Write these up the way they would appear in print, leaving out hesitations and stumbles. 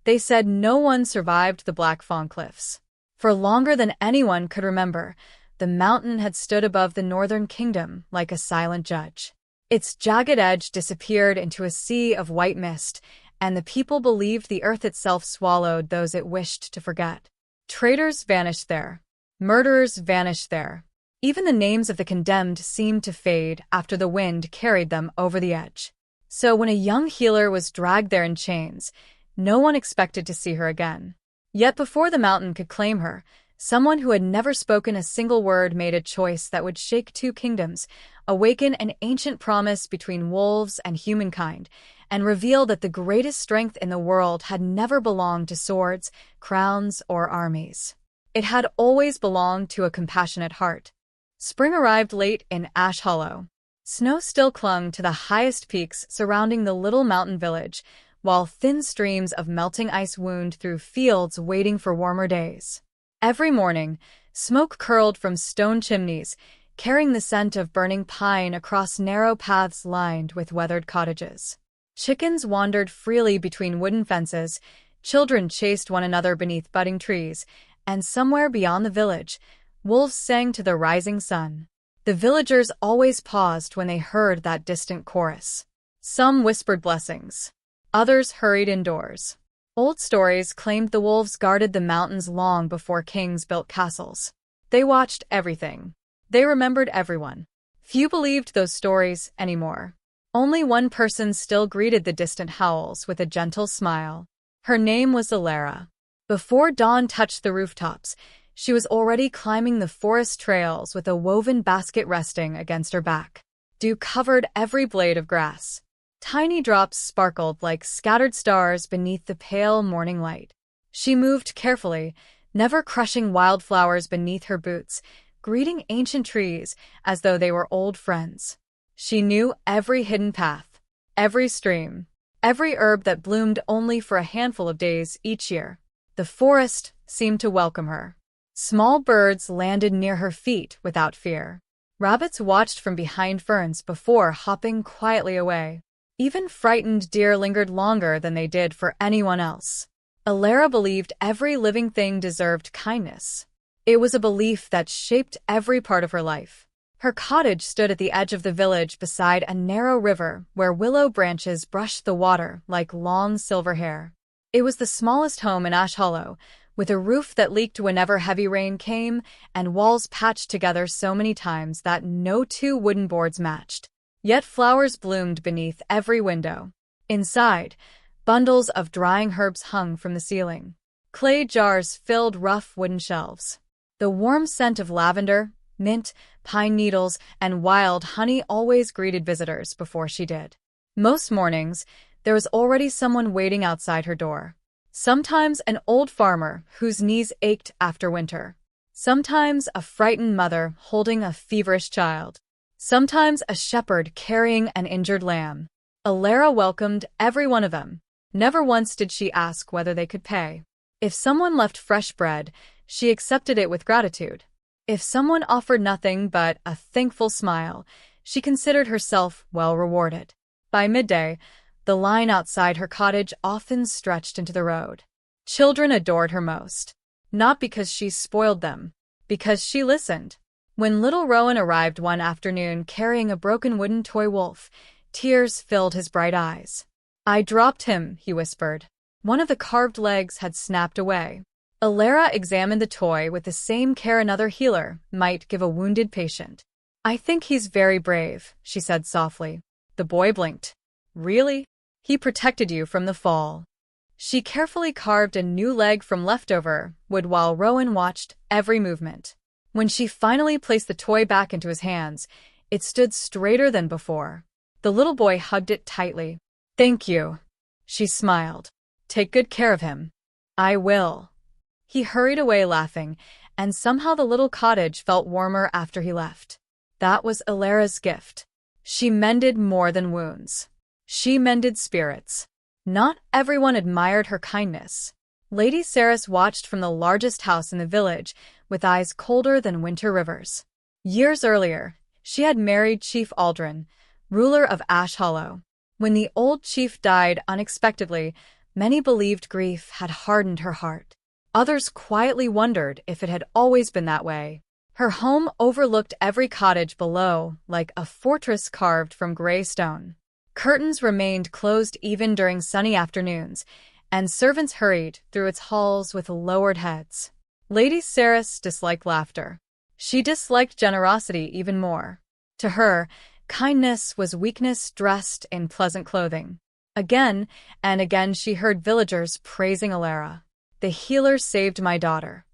They said no one survived the Black Fawn Cliffs. For longer than anyone could remember, the mountain had stood above the northern kingdom like a silent judge. Its jagged edge disappeared into a sea of white mist, and the people believed the earth itself swallowed those it wished to forget. Traitors vanished there. Murderers vanished there. Even the names of the condemned seemed to fade after the wind carried them over the edge. So when a young healer was dragged there in chains, no one expected to see her again. Yet before the mountain could claim her, someone who had never spoken a single word made a choice that would shake two kingdoms, awaken an ancient promise between wolves and humankind, and reveal that the greatest strength in the world had never belonged to swords, crowns, or armies. It had always belonged to a compassionate heart. Spring arrived late in Ash Hollow. Snow still clung to the highest peaks surrounding the little mountain village, while thin streams of melting ice wound through fields waiting for warmer days. Every morning, smoke curled from stone chimneys, carrying the scent of burning pine across narrow paths lined with weathered cottages. Chickens wandered freely between wooden fences, children chased one another beneath budding trees, and somewhere beyond the village, wolves sang to the rising sun. The villagers always paused when they heard that distant chorus. Some whispered blessings. Others hurried indoors. Old stories claimed the wolves guarded the mountains long before kings built castles. They watched everything. They remembered everyone. Few believed those stories anymore. Only one person still greeted the distant howls with a gentle smile. Her name was Elara. Before dawn touched the rooftops, she was already climbing the forest trails with a woven basket resting against her back. Dew covered every blade of grass. Tiny drops sparkled like scattered stars beneath the pale morning light. She moved carefully, never crushing wildflowers beneath her boots, greeting ancient trees as though they were old friends. She knew every hidden path, every stream, every herb that bloomed only for a handful of days each year. The forest seemed to welcome her. Small birds landed near her feet without fear. Rabbits watched from behind ferns before hopping quietly away. Even frightened deer lingered longer than they did for anyone else. Elara believed every living thing deserved kindness. It was a belief that shaped every part of her life. Her cottage stood at the edge of the village beside a narrow river where willow branches brushed the water like long silver hair. It was the smallest home in Ash Hollow, with a roof that leaked whenever heavy rain came and walls patched together so many times that no two wooden boards matched. Yet flowers bloomed beneath every window. Inside, bundles of drying herbs hung from the ceiling. Clay jars filled rough wooden shelves. The warm scent of lavender, mint, pine needles, and wild honey always greeted visitors before she did. Most mornings, there was already someone waiting outside her door. Sometimes an old farmer whose knees ached after winter. Sometimes a frightened mother holding a feverish child. Sometimes a shepherd carrying an injured lamb. Elara welcomed every one of them. Never once did she ask whether they could pay. If someone left fresh bread, she accepted it with gratitude. If someone offered nothing but a thankful smile, she considered herself well rewarded. By midday, the line outside her cottage often stretched into the road. Children adored her most. Not because she spoiled them, because she listened. When little Rowan arrived one afternoon carrying a broken wooden toy wolf, tears filled his bright eyes. "I dropped him," he whispered. One of the carved legs had snapped away. Elara examined the toy with the same care another healer might give a wounded patient. "I think he's very brave," she said softly. The boy blinked. "Really? He protected you from the fall." She carefully carved a new leg from leftover wood while Rowan watched every movement. When she finally placed the toy back into his hands, it stood straighter than before. The little boy hugged it tightly. "Thank you," she smiled. "Take good care of him." "I will." He hurried away laughing, and somehow the little cottage felt warmer after he left. That was Elara's gift. She mended more than wounds. She mended spirits. Not everyone admired her kindness. Lady Saris watched from the largest house in the village, with eyes colder than winter rivers. Years earlier, she had married Chief Aldrin, ruler of Ash Hollow. When the old chief died unexpectedly, Many believed grief had hardened her heart. Others quietly wondered if it had always been that way. Her home overlooked every cottage below, like a fortress carved from gray stone. Curtains remained closed even during sunny afternoons, and servants hurried through its halls with lowered heads. Lady Saris disliked laughter. She disliked generosity even more. To her, kindness was weakness dressed in pleasant clothing. Again and again she heard villagers praising Elara. "The healer saved my daughter.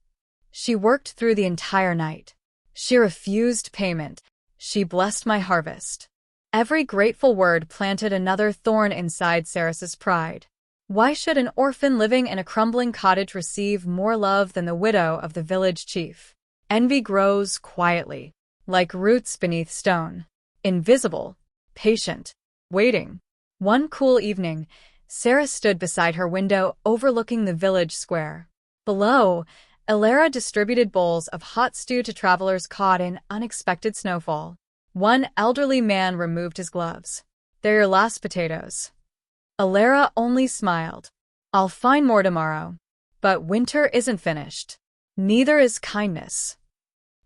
She worked through the entire night. She refused payment. She blessed my harvest." Every grateful word planted another thorn inside Saris's pride. Why should an orphan living in a crumbling cottage receive more love than the widow of the village chief? Envy grows quietly, like roots beneath stone. Invisible, patient, waiting. One cool evening, Saris stood beside her window overlooking the village square. Below, Elara distributed bowls of hot stew to travelers caught in unexpected snowfall. One elderly man removed his gloves. "They're your last potatoes." Elara only smiled. "I'll find more tomorrow." But winter isn't finished. Neither is kindness.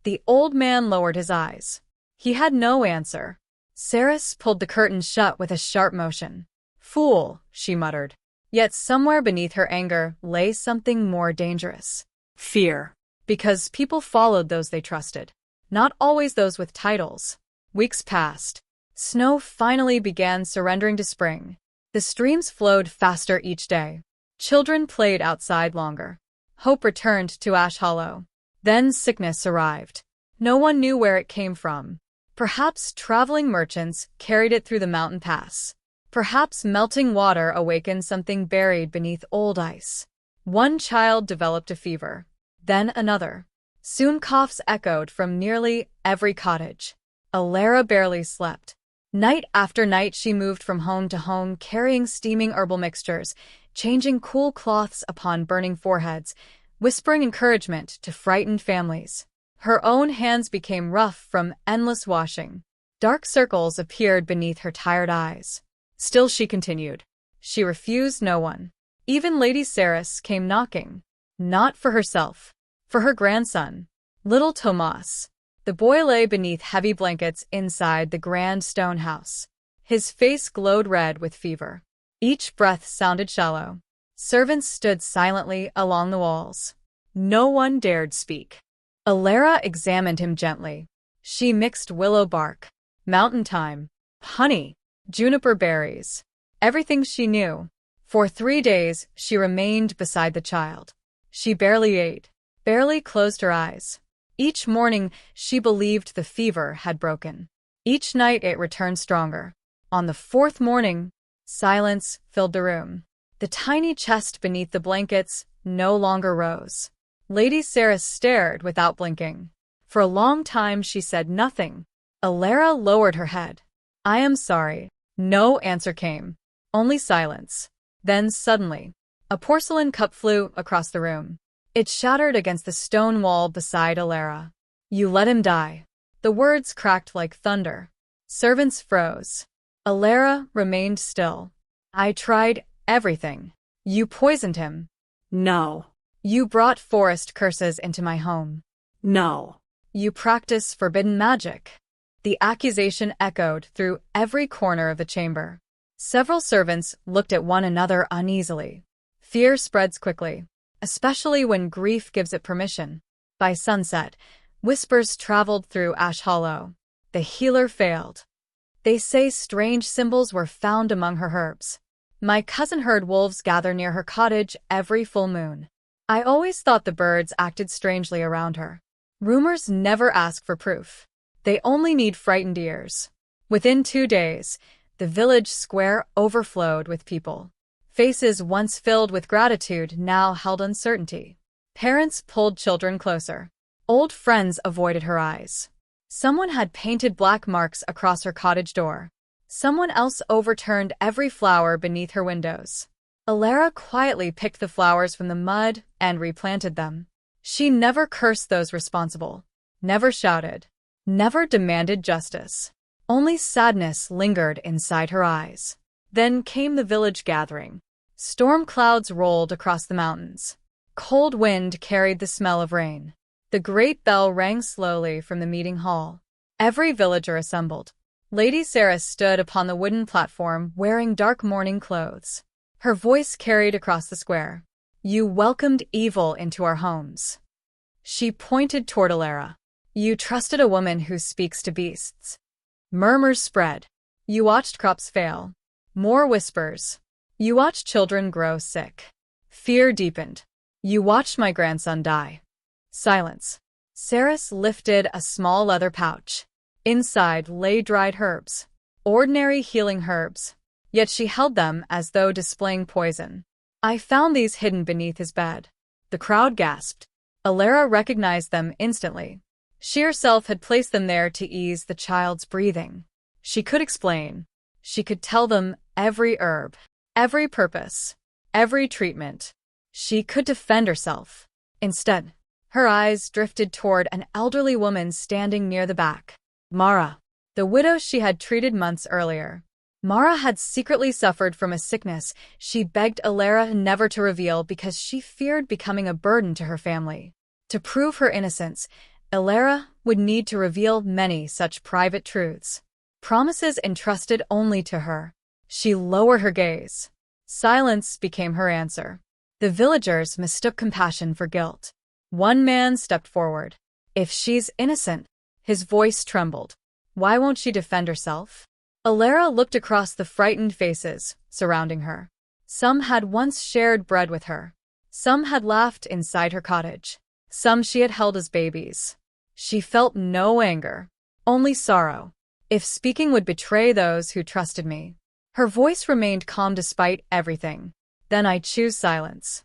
The old man lowered his eyes. He had no answer. Saris pulled the curtains shut with a sharp motion. "Fool," she muttered. Yet somewhere beneath her anger lay something more dangerous. Fear. Because people followed those they trusted. Not always those with titles. Weeks passed. Snow finally began surrendering to spring. The streams flowed faster each day. Children played outside longer. Hope returned to Ash Hollow. Then sickness arrived. No one knew where it came from. Perhaps traveling merchants carried it through the mountain pass. Perhaps melting water awakened something buried beneath old ice. One child developed a fever. Then another. Soon coughs echoed from nearly every cottage. Elara barely slept. Night after night she moved from home to home carrying steaming herbal mixtures, changing cool cloths upon burning foreheads, whispering encouragement to frightened families. Her own hands became rough from endless washing. Dark circles appeared beneath her tired eyes. Still she continued. She refused no one. Even Lady Saris came knocking. Not for herself. For her grandson. Little Tomas. The boy lay beneath heavy blankets inside the grand stone house. His face glowed red with fever. Each breath sounded shallow. Servants stood silently along the walls. No one dared speak. Elara examined him gently. She mixed willow bark, mountain thyme, honey, juniper berries. Everything she knew. For 3 days, she remained beside the child. She barely ate, barely closed her eyes. Each morning, she believed the fever had broken. Each night, it returned stronger. On the 4th morning, silence filled the room. The tiny chest beneath the blankets no longer rose. Lady Saris stared without blinking. For a long time she said nothing. Elara lowered her head. "I am sorry." No answer came. Only silence. Then suddenly, a porcelain cup flew across the room. It shattered against the stone wall beside Elara. "You let him die." The words cracked like thunder. Servants froze. Elara remained still. "I tried everything." "You poisoned him." "No." "You brought forest curses into my home." "No." "You practice forbidden magic." The accusation echoed through every corner of the chamber. Several servants looked at one another uneasily. Fear spreads quickly, especially when grief gives it permission. By sunset, whispers traveled through Ash Hollow. The healer failed. They say strange symbols were found among her herbs. My cousin heard wolves gather near her cottage every full moon. I always thought the birds acted strangely around her. Rumors never ask for proof. They only need frightened ears. Within 2 days, the village square overflowed with people. Faces once filled with gratitude now held uncertainty. Parents pulled children closer. Old friends avoided her eyes. Someone had painted black marks across her cottage door. Someone else overturned every flower beneath her windows. Elara quietly picked the flowers from the mud and replanted them. She never cursed those responsible, never shouted, never demanded justice. Only sadness lingered inside her eyes. Then came the village gathering. Storm clouds rolled across the mountains. Cold wind carried the smell of rain. The great bell rang slowly from the meeting hall. Every villager assembled. Lady Sarah stood upon the wooden platform wearing dark mourning clothes. Her voice carried across the square. You welcomed evil into our homes. She pointed toward Elara. You trusted a woman who speaks to beasts. Murmurs spread. You watched crops fail. More whispers. You watched children grow sick. Fear deepened. You watched my grandson die. Silence. Saris lifted a small leather pouch. Inside lay dried herbs. Ordinary healing herbs. Yet she held them as though displaying poison. I found these hidden beneath his bed. The crowd gasped. Elara recognized them instantly. She herself had placed them there to ease the child's breathing. She could explain. She could tell them every herb, every purpose, every treatment. She could defend herself. Instead, her eyes drifted toward an elderly woman standing near the back. Mara, the widow she had treated months earlier. Mara had secretly suffered from a sickness she begged Elara never to reveal because she feared becoming a burden to her family. To prove her innocence, Elara would need to reveal many such private truths. Promises entrusted only to her. She lowered her gaze. Silence became her answer. The villagers mistook compassion for guilt. One man stepped forward. If she's innocent, his voice trembled. Why won't she defend herself? Elara looked across the frightened faces surrounding her. Some had once shared bread with her. Some had laughed inside her cottage. Some she had held as babies. She felt no anger, only sorrow. If speaking would betray those who trusted me. Her voice remained calm despite everything. Then I choose silence.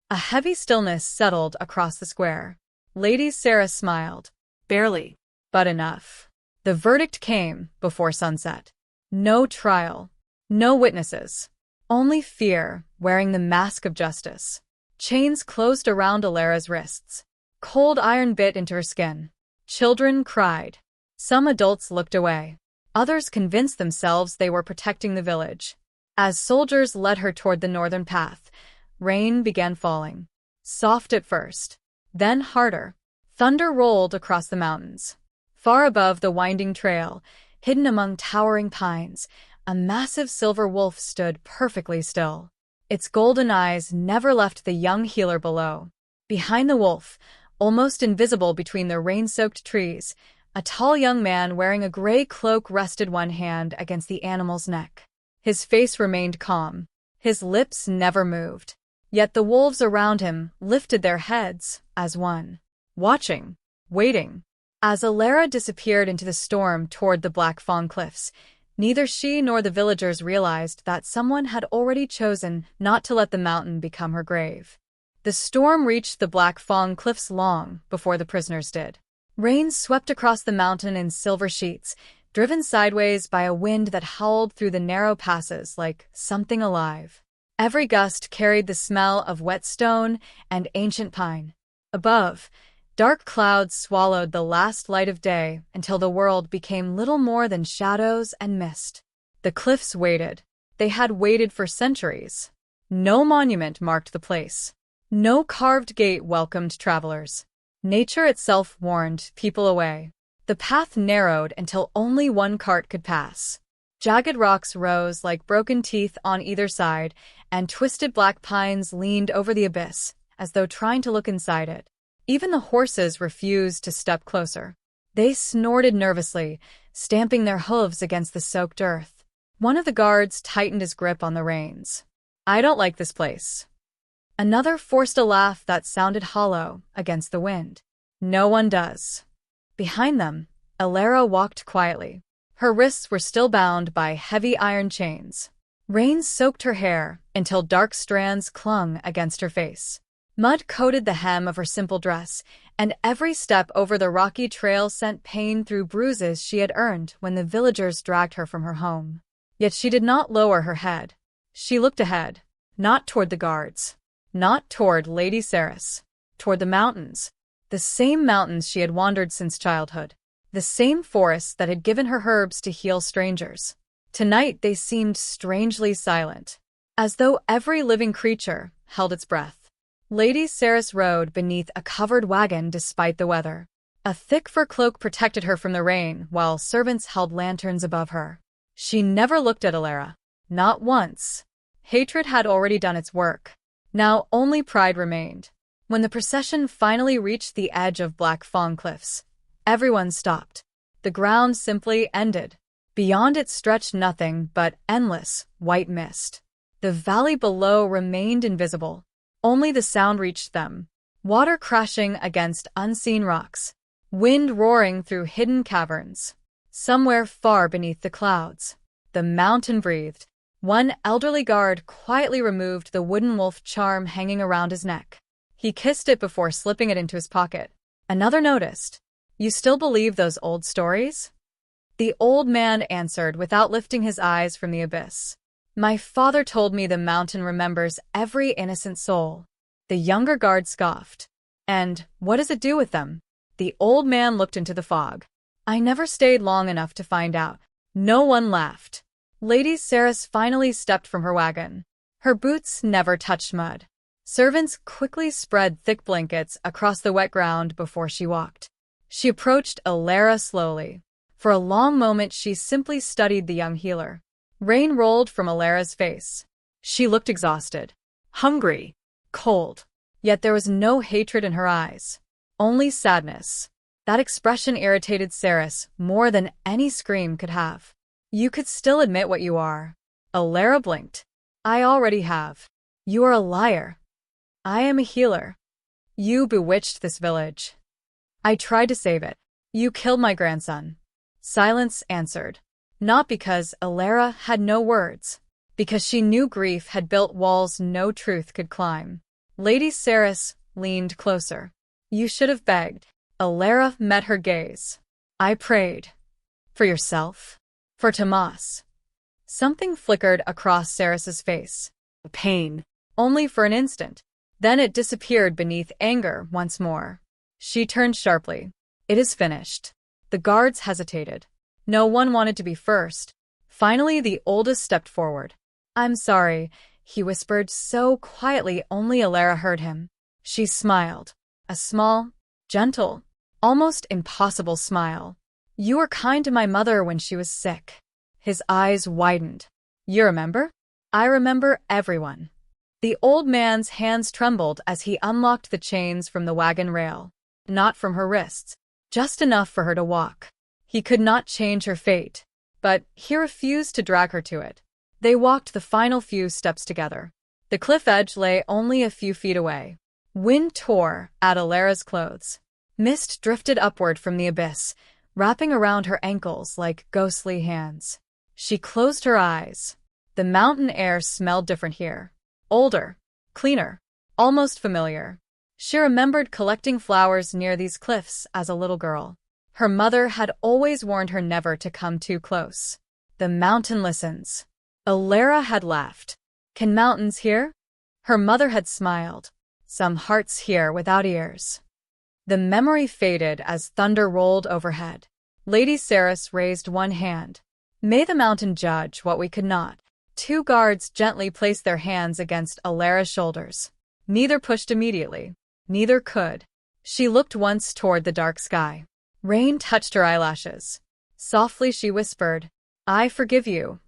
A heavy stillness settled across the square. Lady Sarah smiled. Barely, but enough. The verdict came before sunset. No trial. No witnesses. Only fear wearing the mask of justice. Chains closed around Elara's wrists. Cold iron bit into her skin. Children cried. Some adults looked away. Others convinced themselves they were protecting the village. As soldiers led her toward the northern path, rain began falling. Soft at first, then harder. Thunder rolled across the mountains. Far above the winding trail, hidden among towering pines, a massive silver wolf stood perfectly still. Its golden eyes never left the young healer below. Behind the wolf, almost invisible between the rain-soaked trees, a tall young man wearing a gray cloak rested one hand against the animal's neck. His face remained calm. His lips never moved. Yet the wolves around him lifted their heads as one. Watching. Waiting. As Elara disappeared into the storm toward the Black Fawn Cliffs, neither she nor the villagers realized that someone had already chosen not to let the mountain become her grave. The storm reached the Black Fawn Cliffs long before the prisoners did. Rain swept across the mountain in silver sheets, driven sideways by a wind that howled through the narrow passes like something alive. Every gust carried the smell of wet stone and ancient pine. Above, dark clouds swallowed the last light of day until the world became little more than shadows and mist. The cliffs waited. They had waited for centuries. No monument marked the place. No carved gate welcomed travelers. Nature itself warned people away. The path narrowed until only one cart could pass. Jagged rocks rose like broken teeth on either side, and twisted black pines leaned over the abyss, as though trying to look inside it. Even the horses refused to step closer. They snorted nervously, stamping their hooves against the soaked earth. One of the guards tightened his grip on the reins. I don't like this place. Another forced a laugh that sounded hollow against the wind. No one does. Behind them, Elara walked quietly. Her wrists were still bound by heavy iron chains. Rain soaked her hair until dark strands clung against her face. Mud coated the hem of her simple dress, and every step over the rocky trail sent pain through bruises she had earned when the villagers dragged her from her home. Yet she did not lower her head. She looked ahead, not toward the guards. Not toward Lady Saris, toward the mountains. The same mountains she had wandered since childhood. The same forests that had given her herbs to heal strangers. Tonight they seemed strangely silent. as though every living creature held its breath. Lady Cerys rode beneath a covered wagon despite the weather. A thick fur cloak protected her from the rain, while servants held lanterns above her. She never looked at Elara. Not once. Hatred had already done its work. Now only pride remained. When the procession finally reached the edge of Black Fawn Cliffs, everyone stopped. The ground simply ended. Beyond it stretched nothing but endless, white mist. The valley below remained invisible. Only the sound reached them. Water crashing against unseen rocks. Wind roaring through hidden caverns. Somewhere far beneath the clouds, the mountain breathed. One elderly guard quietly removed the wooden wolf charm hanging around his neck. He kissed it before slipping it into his pocket. Another noticed. "You still believe those old stories?" The old man answered without lifting his eyes from the abyss. "My father told me the mountain remembers every innocent soul." The younger guard scoffed. "And what does it do with them?" The old man looked into the fog. "I never stayed long enough to find out." No one laughed. Lady Cerys finally stepped from her wagon. Her boots never touched mud. Servants quickly spread thick blankets across the wet ground before she walked. She approached Elara slowly. For a long moment she simply studied the young healer. Rain rolled from Elara's face. She looked exhausted, hungry, cold. Yet there was no hatred in her eyes. Only sadness. That expression irritated Cerys more than any scream could have. "You could still admit what you are." Elara blinked. "I already have." "You are a liar." "I am a healer." "You bewitched this village." "I tried to save it." "You killed my grandson." Silence answered. Not because Elara had no words. Because she knew grief had built walls no truth could climb. Lady Cerys leaned closer. "You should have begged." Elara met her gaze. "I prayed." "For yourself?" "For Tomas." Something flickered across Cerys's face. Pain. Only for an instant. Then it disappeared beneath anger once more. She turned sharply. "It is finished." The guards hesitated. No one wanted to be first. Finally, the oldest stepped forward. "I'm sorry," he whispered so quietly only Elara heard him. She smiled. A small, gentle, almost impossible smile. "You were kind to my mother when she was sick." His eyes widened. "You remember?" "I remember everyone." The old man's hands trembled as he unlocked the chains from the wagon rail. Not from her wrists. Just enough for her to walk. He could not change her fate, but he refused to drag her to it. They walked the final few steps together. The cliff edge lay only a few feet away. Wind tore at Elara's clothes. Mist drifted upward from the abyss, wrapping around her ankles like ghostly hands. She closed her eyes. The mountain air smelled different here. Older, cleaner, almost familiar. She remembered collecting flowers near these cliffs as a little girl. Her mother had always warned her never to come too close. The mountain listens. Elara had laughed. "Can mountains hear?" Her mother had smiled. "Some hearts hear without ears." The memory faded as thunder rolled overhead. Lady Cerys raised one hand. "May the mountain judge what we could not." Two guards gently placed their hands against Elara's shoulders. Neither pushed immediately. Neither could. She looked once toward the dark sky. Rain touched her eyelashes. Softly she whispered, "I forgive you."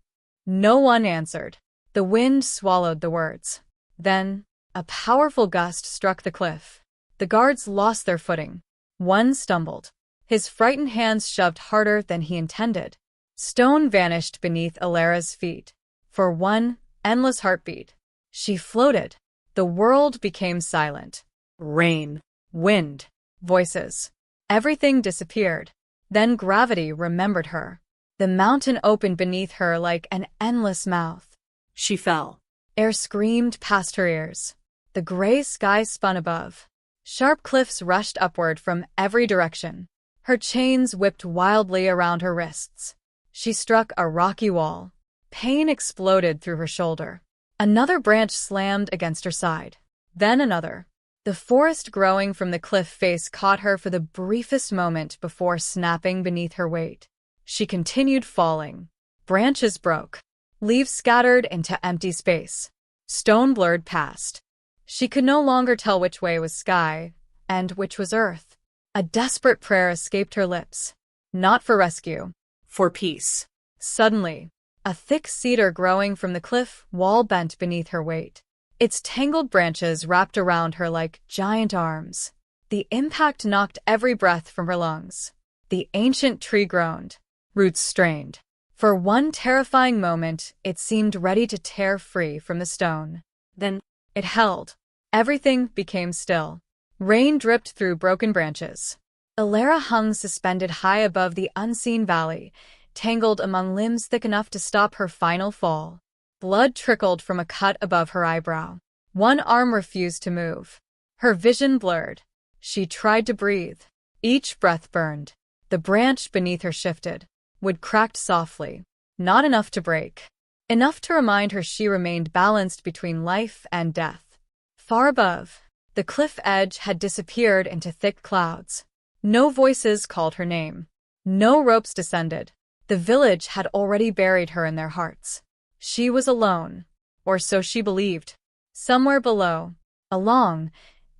No one answered. The wind swallowed the words. Then, a powerful gust struck the cliff. The guards lost their footing. One stumbled. His frightened hands shoved harder than he intended. Stone vanished beneath Elara's feet. For one endless heartbeat, she floated. The world became silent. Rain, wind, voices. Everything disappeared. Then gravity remembered her. The mountain opened beneath her like an endless mouth. She fell. Air screamed past her ears. The gray sky spun above. Sharp cliffs rushed upward from every direction. Her chains whipped wildly around her wrists. She struck a rocky wall. Pain exploded through her shoulder. Another branch slammed against her side. Then another. The forest growing from the cliff face caught her for the briefest moment before snapping beneath her weight. She continued falling. Branches broke. Leaves scattered into empty space. Stone blurred past. She could no longer tell which way was sky and which was earth. A desperate prayer escaped her lips. Not for rescue. For peace. Suddenly, a thick cedar growing from the cliff wall bent beneath her weight. Its tangled branches wrapped around her like giant arms. The impact knocked every breath from her lungs. The ancient tree groaned, roots strained. For one terrifying moment, it seemed ready to tear free from the stone. Then, it held. Everything became still. Rain dripped through broken branches. Elara hung suspended high above the unseen valley, tangled among limbs thick enough to stop her final fall. Blood trickled from a cut above her eyebrow. One arm refused to move. Her vision blurred. She tried to breathe. Each breath burned. The branch beneath her shifted. Wood cracked softly. Not enough to break. Enough to remind her she remained balanced between life and death. Far above, the cliff edge had disappeared into thick clouds. No voices called her name. No ropes descended. The village had already buried her in their hearts. She was alone, or so she believed. Somewhere below, a long,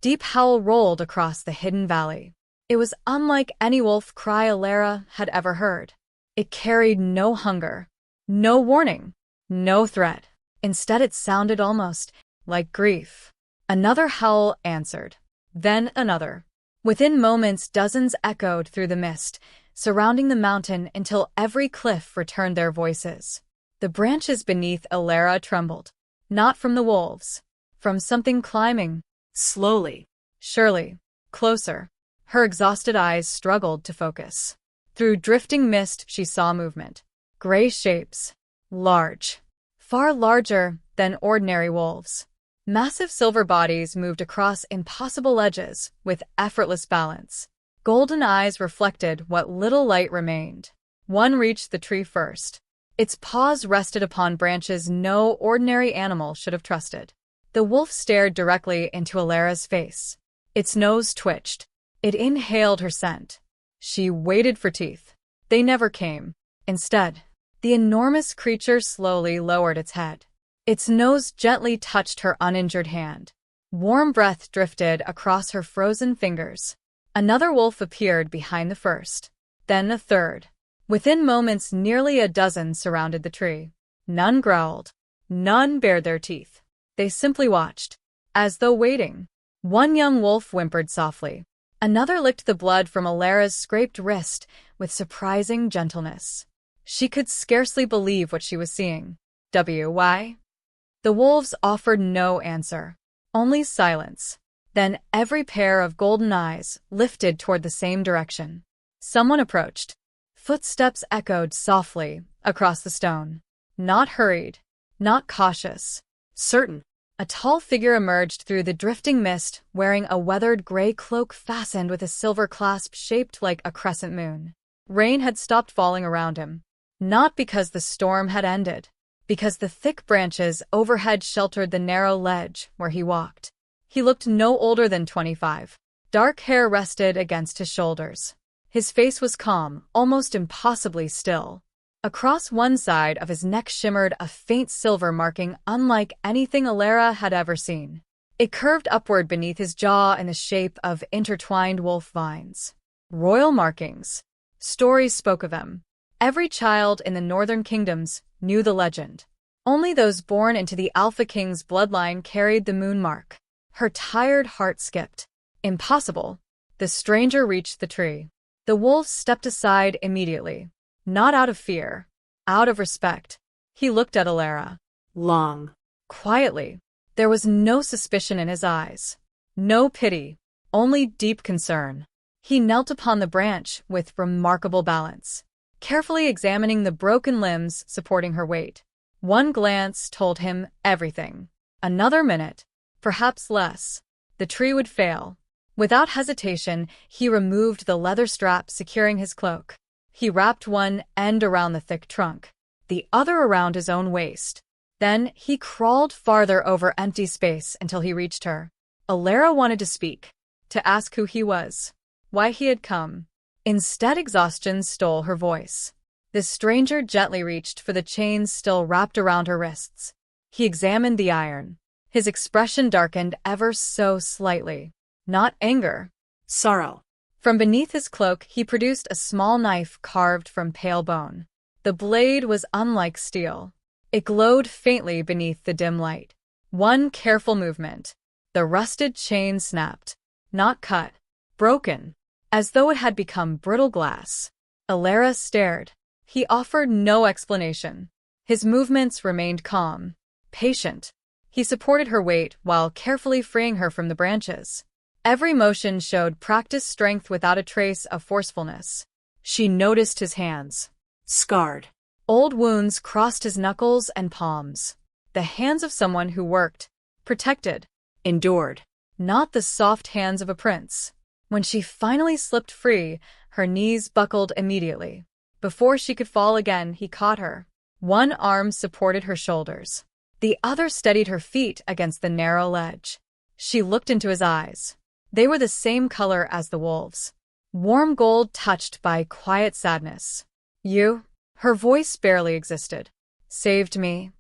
deep howl rolled across the hidden valley. It was unlike any wolf cry Elara had ever heard. It carried no hunger, no warning, no threat. Instead, it sounded almost like grief. Another howl answered, then another. Within moments, dozens echoed through the mist, surrounding the mountain until every cliff returned their voices. The branches beneath Elara trembled, not from the wolves, from something climbing, slowly, surely, closer. Her exhausted eyes struggled to focus. Through drifting mist, she saw movement. Gray shapes. Large. Far larger than ordinary wolves. Massive silver bodies moved across impossible ledges with effortless balance. Golden eyes reflected what little light remained. One reached the tree first. Its paws rested upon branches no ordinary animal should have trusted. The wolf stared directly into Elara's face. Its nose twitched. It inhaled her scent. She waited for teeth. They never came. Instead, the enormous creature slowly lowered its head. Its nose gently touched her uninjured hand. Warm breath drifted across her frozen fingers. Another wolf appeared behind the first. Then a third. Within moments, nearly a dozen surrounded the tree. None growled. None bared their teeth. They simply watched, as though waiting. One young wolf whimpered softly. Another licked the blood from Elara's scraped wrist with surprising gentleness. She could scarcely believe what she was seeing. Why? The wolves offered no answer, only silence. Then every pair of golden eyes lifted toward the same direction. Someone approached. Footsteps echoed softly across the stone. Not hurried, not cautious, certain. A tall figure emerged through the drifting mist, wearing a weathered gray cloak fastened with a silver clasp shaped like a crescent moon. Rain had stopped falling around him. Not because the storm had ended, because the thick branches overhead sheltered the narrow ledge where he walked. He looked no older than 25. Dark hair rested against his shoulders. His face was calm, almost impossibly still. Across one side of his neck shimmered a faint silver marking unlike anything Elara had ever seen. It curved upward beneath his jaw in the shape of intertwined wolf vines. Royal markings. Stories spoke of them. Every child in the northern kingdoms knew the legend. Only those born into the Alpha King's bloodline carried the moon mark. Her tired heart skipped. Impossible. The stranger reached the tree. The wolf stepped aside immediately. Not out of fear, out of respect. He looked at Elara. Long. Quietly. There was no suspicion in his eyes. No pity. Only deep concern. He knelt upon the branch with remarkable balance, carefully examining the broken limbs supporting her weight. One glance told him everything. Another minute, perhaps less, the tree would fail. Without hesitation, he removed the leather strap securing his cloak. He wrapped one end around the thick trunk, the other around his own waist. Then he crawled farther over empty space until he reached her. Elara wanted to speak, to ask who he was, why he had come. Instead, exhaustion stole her voice. The stranger gently reached for the chains still wrapped around her wrists. He examined the iron. His expression darkened ever so slightly. Not anger. Sorrow. From beneath his cloak, he produced a small knife carved from pale bone. The blade was unlike steel. It glowed faintly beneath the dim light. One careful movement. The rusted chain snapped. Not cut. Broken. As though it had become brittle glass. Elara stared. He offered no explanation. His movements remained calm. Patient. He supported her weight while carefully freeing her from the branches. Every motion showed practiced strength without a trace of forcefulness. She noticed his hands. Scarred. Old wounds crossed his knuckles and palms. The hands of someone who worked, protected, Endured. not the soft hands of a prince. When she finally slipped free, her knees buckled immediately. Before she could fall again, he caught her. One arm supported her shoulders. The other steadied her feet against the narrow ledge. She looked into his eyes. They were the same color as the wolves. Warm gold touched by quiet sadness. You? Her voice barely existed. Saved me.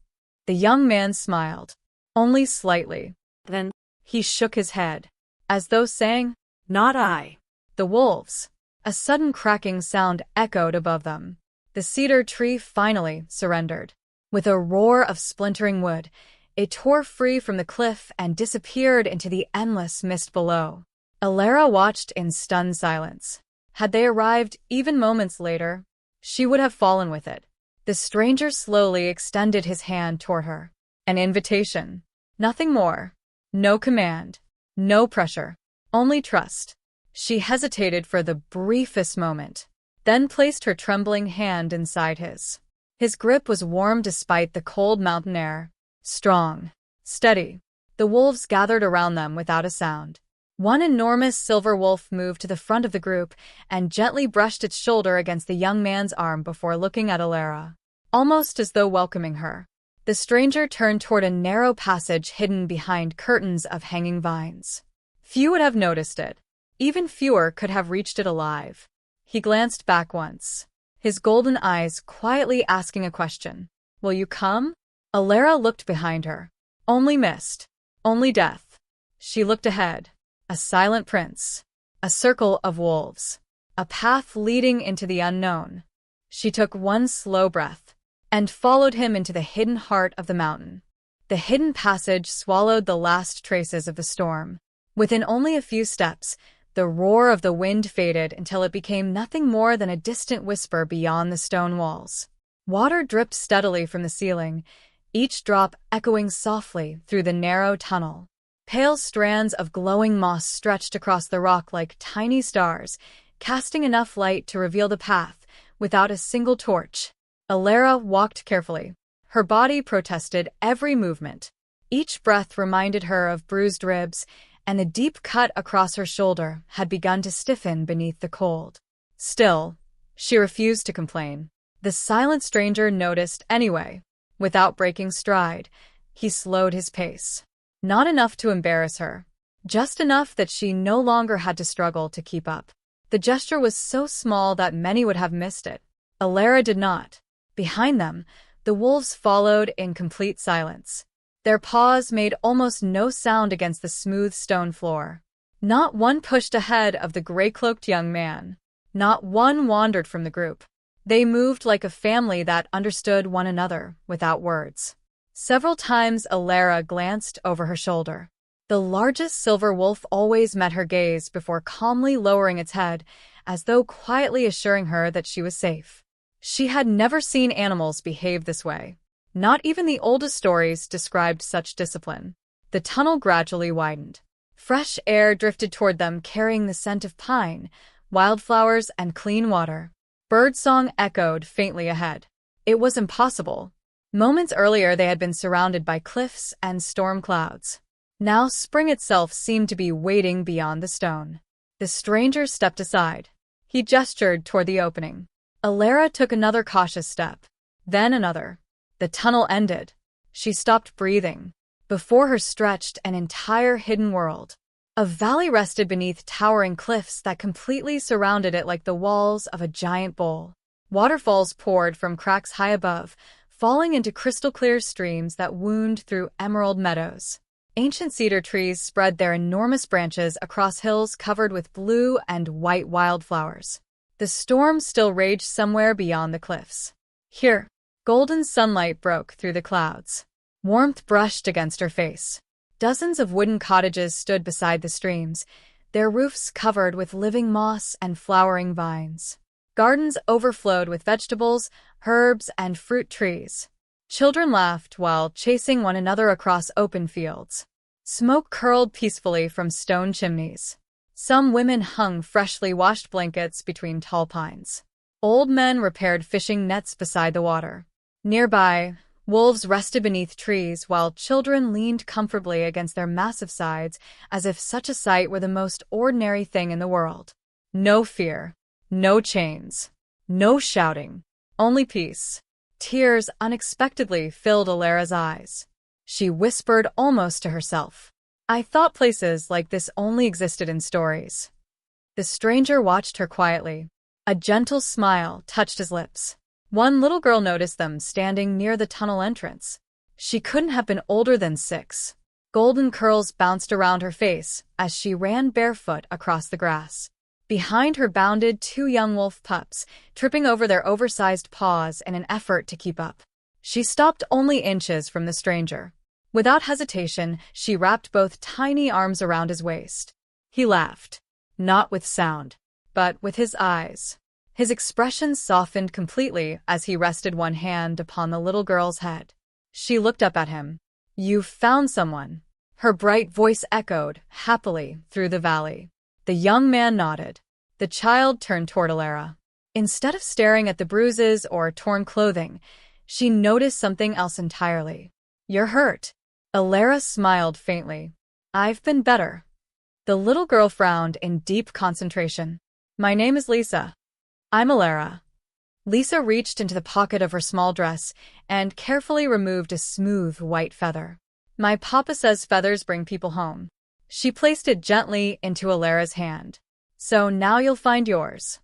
The young man smiled. Only slightly. Then, He shook his head, as though saying, not I. The wolves. A sudden cracking sound echoed above them. The cedar tree finally surrendered. With a roar of splintering wood, it tore free from the cliff and disappeared into the endless mist below. Elara watched in stunned silence. Had they arrived even moments later, she would have fallen with it. The stranger slowly extended his hand toward her. An invitation. Nothing more. No command. No pressure. Only trust. She hesitated for the briefest moment, then placed her trembling hand inside his. His grip was warm despite the cold mountain air. Strong. Steady. The wolves gathered around them without a sound. One enormous silver wolf moved to the front of the group and gently brushed its shoulder against the young man's arm before looking at Elara, almost as though welcoming her. The stranger turned toward a narrow passage hidden behind curtains of hanging vines. Few would have noticed it. Even fewer could have reached it alive. He glanced back once, his golden eyes quietly asking a question. Will you come? Elara looked behind her. Only mist. Only death. She looked ahead. A silent prince. A circle of wolves. A path leading into the unknown. She took one slow breath and followed him into the hidden heart of the mountain. The hidden passage swallowed the last traces of the storm. Within only a few steps, the roar of the wind faded until it became nothing more than a distant whisper beyond the stone walls. Water dripped steadily from the ceiling, each drop echoing softly through the narrow tunnel. Pale strands of glowing moss stretched across the rock like tiny stars, casting enough light to reveal the path without a single torch. Elara walked carefully. Her body protested every movement. Each breath reminded her of bruised ribs, and the deep cut across her shoulder had begun to stiffen beneath the cold. Still, she refused to complain. The silent stranger noticed anyway. Without breaking stride, he slowed his pace. Not enough to embarrass her, just enough that she no longer had to struggle to keep up. The gesture was so small that many would have missed it. Elara did not. Behind them, the wolves followed in complete silence. Their paws made almost no sound against the smooth stone floor. Not one pushed ahead of the gray-cloaked young man. Not one wandered from the group. They moved like a family that understood one another without words. Several times Elara glanced over her shoulder. The largest silver wolf always met her gaze before calmly lowering its head, as though quietly assuring her that she was safe. She had never seen animals behave this way. Not even the oldest stories described such discipline. The tunnel gradually widened. Fresh air drifted toward them, carrying the scent of pine, wildflowers, and clean water. Birdsong echoed faintly ahead. It was impossible. Moments earlier they had been surrounded by cliffs and storm clouds. Now spring itself seemed to be waiting beyond the stone. The stranger stepped aside. He gestured toward the opening. Elara took another cautious step. Then another. The tunnel ended. She stopped breathing. Before her stretched an entire hidden world. A valley rested beneath towering cliffs that completely surrounded it like the walls of a giant bowl. Waterfalls poured from cracks high above, falling into crystal-clear streams that wound through emerald meadows. Ancient cedar trees spread their enormous branches across hills covered with blue and white wildflowers. The storm still raged somewhere beyond the cliffs. Here, golden sunlight broke through the clouds. Warmth brushed against her face. Dozens of wooden cottages stood beside the streams, their roofs covered with living moss and flowering vines. Gardens overflowed with vegetables, herbs, and fruit trees. Children laughed while chasing one another across open fields. Smoke curled peacefully from stone chimneys. Some women hung freshly washed blankets between tall pines. Old men repaired fishing nets beside the water. Nearby, wolves rested beneath trees while children leaned comfortably against their massive sides as if such a sight were the most ordinary thing in the world. No fear, no chains, no shouting, only peace. Tears unexpectedly filled Elara's eyes. She whispered almost to herself, "I thought places like this only existed in stories." The stranger watched her quietly. A gentle smile touched his lips. One little girl noticed them standing near the tunnel entrance. She couldn't have been older than 6. Golden curls bounced around her face as she ran barefoot across the grass. Behind her bounded 2 young wolf pups, tripping over their oversized paws in an effort to keep up. She stopped only inches from the stranger. Without hesitation, she wrapped both tiny arms around his waist. He laughed, not with sound, but with his eyes. His expression softened completely as he rested one hand upon the little girl's head. She looked up at him. "You've found someone." Her bright voice echoed happily through the valley. The young man nodded. The child turned toward Elara. Instead of staring at the bruises or torn clothing, she noticed something else entirely. "You're hurt." Elara smiled faintly. "I've been better." The little girl frowned in deep concentration. "My name is Lisa." "I'm Elara." Lisa reached into the pocket of her small dress and carefully removed a smooth white feather. "My papa says feathers bring people home." She placed it gently into Elara's hand. "So now you'll find yours."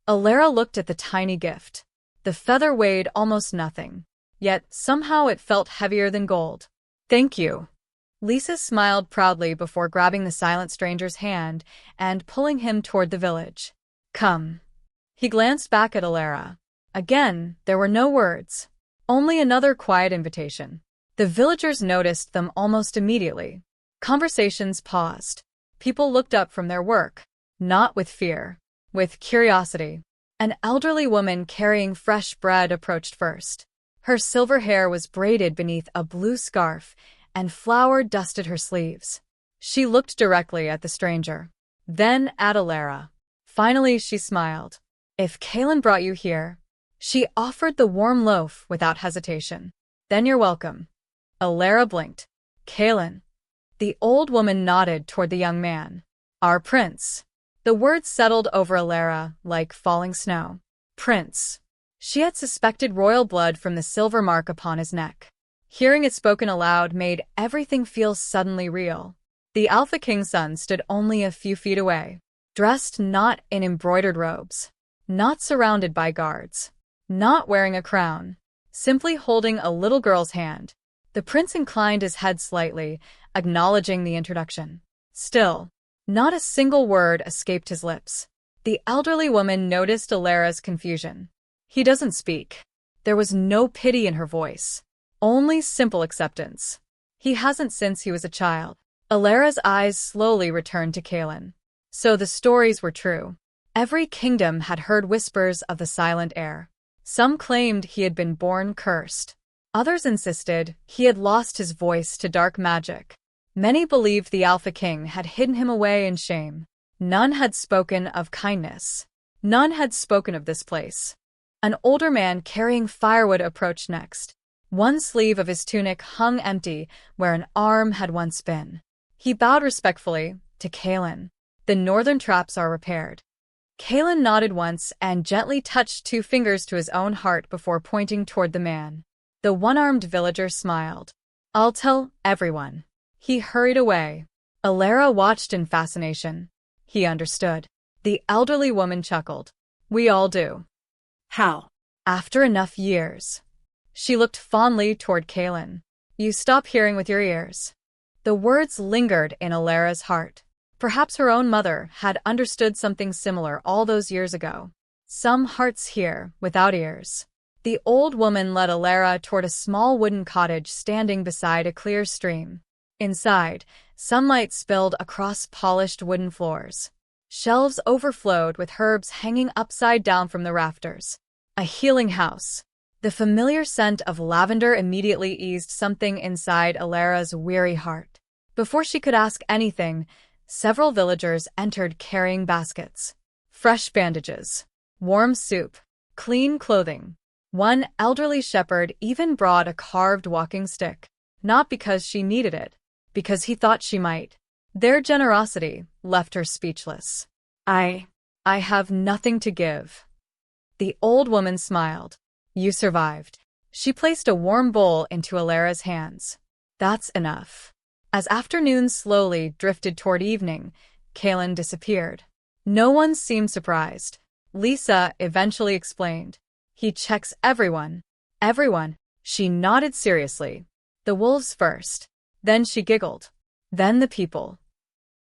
Elara looked at the tiny gift. The feather weighed almost nothing, yet somehow it felt heavier than gold. "Thank you." Lisa smiled proudly before grabbing the silent stranger's hand and pulling him toward the village. "Come." He glanced back at Elara. Again, there were no words, only another quiet invitation. The villagers noticed them almost immediately. Conversations paused. People looked up from their work, not with fear, with curiosity. An elderly woman carrying fresh bread approached first. Her silver hair was braided beneath a blue scarf, and flour dusted her sleeves. She looked directly at the stranger, then at Elara. Finally, she smiled. "If Caelan brought you here," she offered the warm loaf without hesitation, "then you're welcome." Elara blinked. "Caelan." The old woman nodded toward the young man. "Our prince." The words settled over Elara like falling snow. "Prince." She had suspected royal blood from the silver mark upon his neck. Hearing it spoken aloud made everything feel suddenly real. The Alpha King's son stood only a few feet away, dressed not in embroidered robes, not surrounded by guards, not wearing a crown, simply holding a little girl's hand. The prince inclined his head slightly, acknowledging the introduction. Still, not a single word escaped his lips. The elderly woman noticed Elara's confusion. "He doesn't speak." There was no pity in her voice, only simple acceptance. "He hasn't since he was a child." Elara's eyes slowly returned to Caelan. So the stories were true. Every kingdom had heard whispers of the silent heir. Some claimed he had been born cursed. Others insisted he had lost his voice to dark magic. Many believed the Alpha King had hidden him away in shame. None had spoken of kindness. None had spoken of this place. An older man carrying firewood approached next. One sleeve of his tunic hung empty where an arm had once been. He bowed respectfully to Caelan. "The northern traps are repaired." Caelan nodded once and gently touched 2 fingers to his own heart before pointing toward the man. The one-armed villager smiled. "I'll tell everyone." He hurried away. Elara watched in fascination. He understood. The elderly woman chuckled. "We all do." How? "After enough years." She looked fondly toward Caelan. "You stop hearing with your ears." The words lingered in Elara's heart. Perhaps her own mother had understood something similar all those years ago. Some hearts hear without ears. The old woman led Elara toward a small wooden cottage standing beside a clear stream. Inside, sunlight spilled across polished wooden floors. Shelves overflowed with herbs hanging upside down from the rafters. A healing house. The familiar scent of lavender immediately eased something inside Elara's weary heart. Before she could ask anything, several villagers entered carrying baskets. Fresh bandages, warm soup, clean clothing. One elderly shepherd even brought a carved walking stick, not because she needed it, because he thought she might. Their generosity left her speechless. I have nothing to give. The old woman smiled. You survived. She placed a warm bowl into Elara's hands. That's enough. As afternoon slowly drifted toward evening, Caelan disappeared. No one seemed surprised. Lisa eventually explained. He checks everyone. Everyone. She nodded seriously. The wolves first. Then she giggled. Then the people.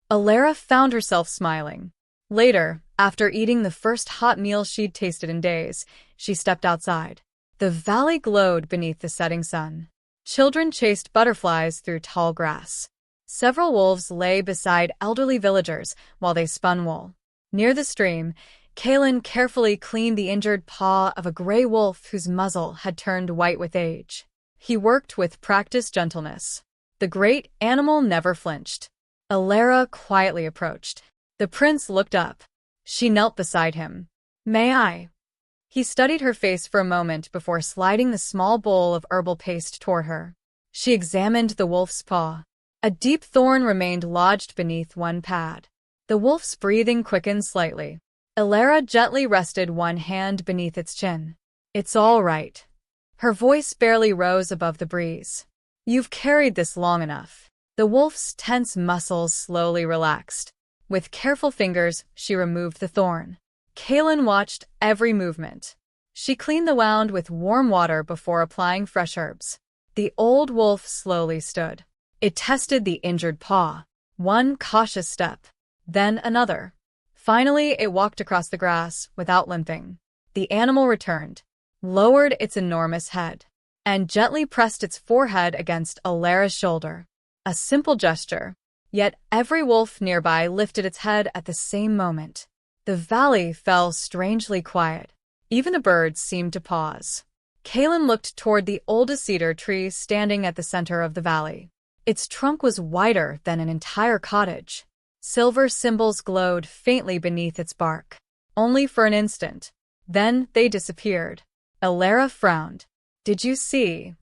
Elara found herself smiling. Later, after eating the first hot meal she'd tasted in days, she stepped outside. The valley glowed beneath the setting sun. Children chased butterflies through tall grass. Several wolves lay beside elderly villagers while they spun wool. Near the stream, Caelan carefully cleaned the injured paw of a gray wolf whose muzzle had turned white with age. He worked with practiced gentleness. The great animal never flinched. Elara quietly approached. The prince looked up. She knelt beside him. May I? He studied her face for a moment before sliding the small bowl of herbal paste toward her. She examined the wolf's paw. A deep thorn remained lodged beneath one pad. The wolf's breathing quickened slightly. Elara gently rested one hand beneath its chin. It's all right. Her voice barely rose above the breeze. You've carried this long enough. The wolf's tense muscles slowly relaxed. With careful fingers, she removed the thorn. Caelan watched every movement. She cleaned the wound with warm water before applying fresh herbs. The old wolf slowly stood. It tested the injured paw. One cautious step, then another. Finally, it walked across the grass without limping. The animal returned, lowered its enormous head, and gently pressed its forehead against Elara's shoulder. A simple gesture, yet every wolf nearby lifted its head at the same moment. The valley fell strangely quiet. Even the birds seemed to pause. Caelan looked toward the oldest cedar tree standing at the center of the valley. Its trunk was wider than an entire cottage. Silver symbols glowed faintly beneath its bark. Only for an instant. Then they disappeared. Elara frowned. Did you see?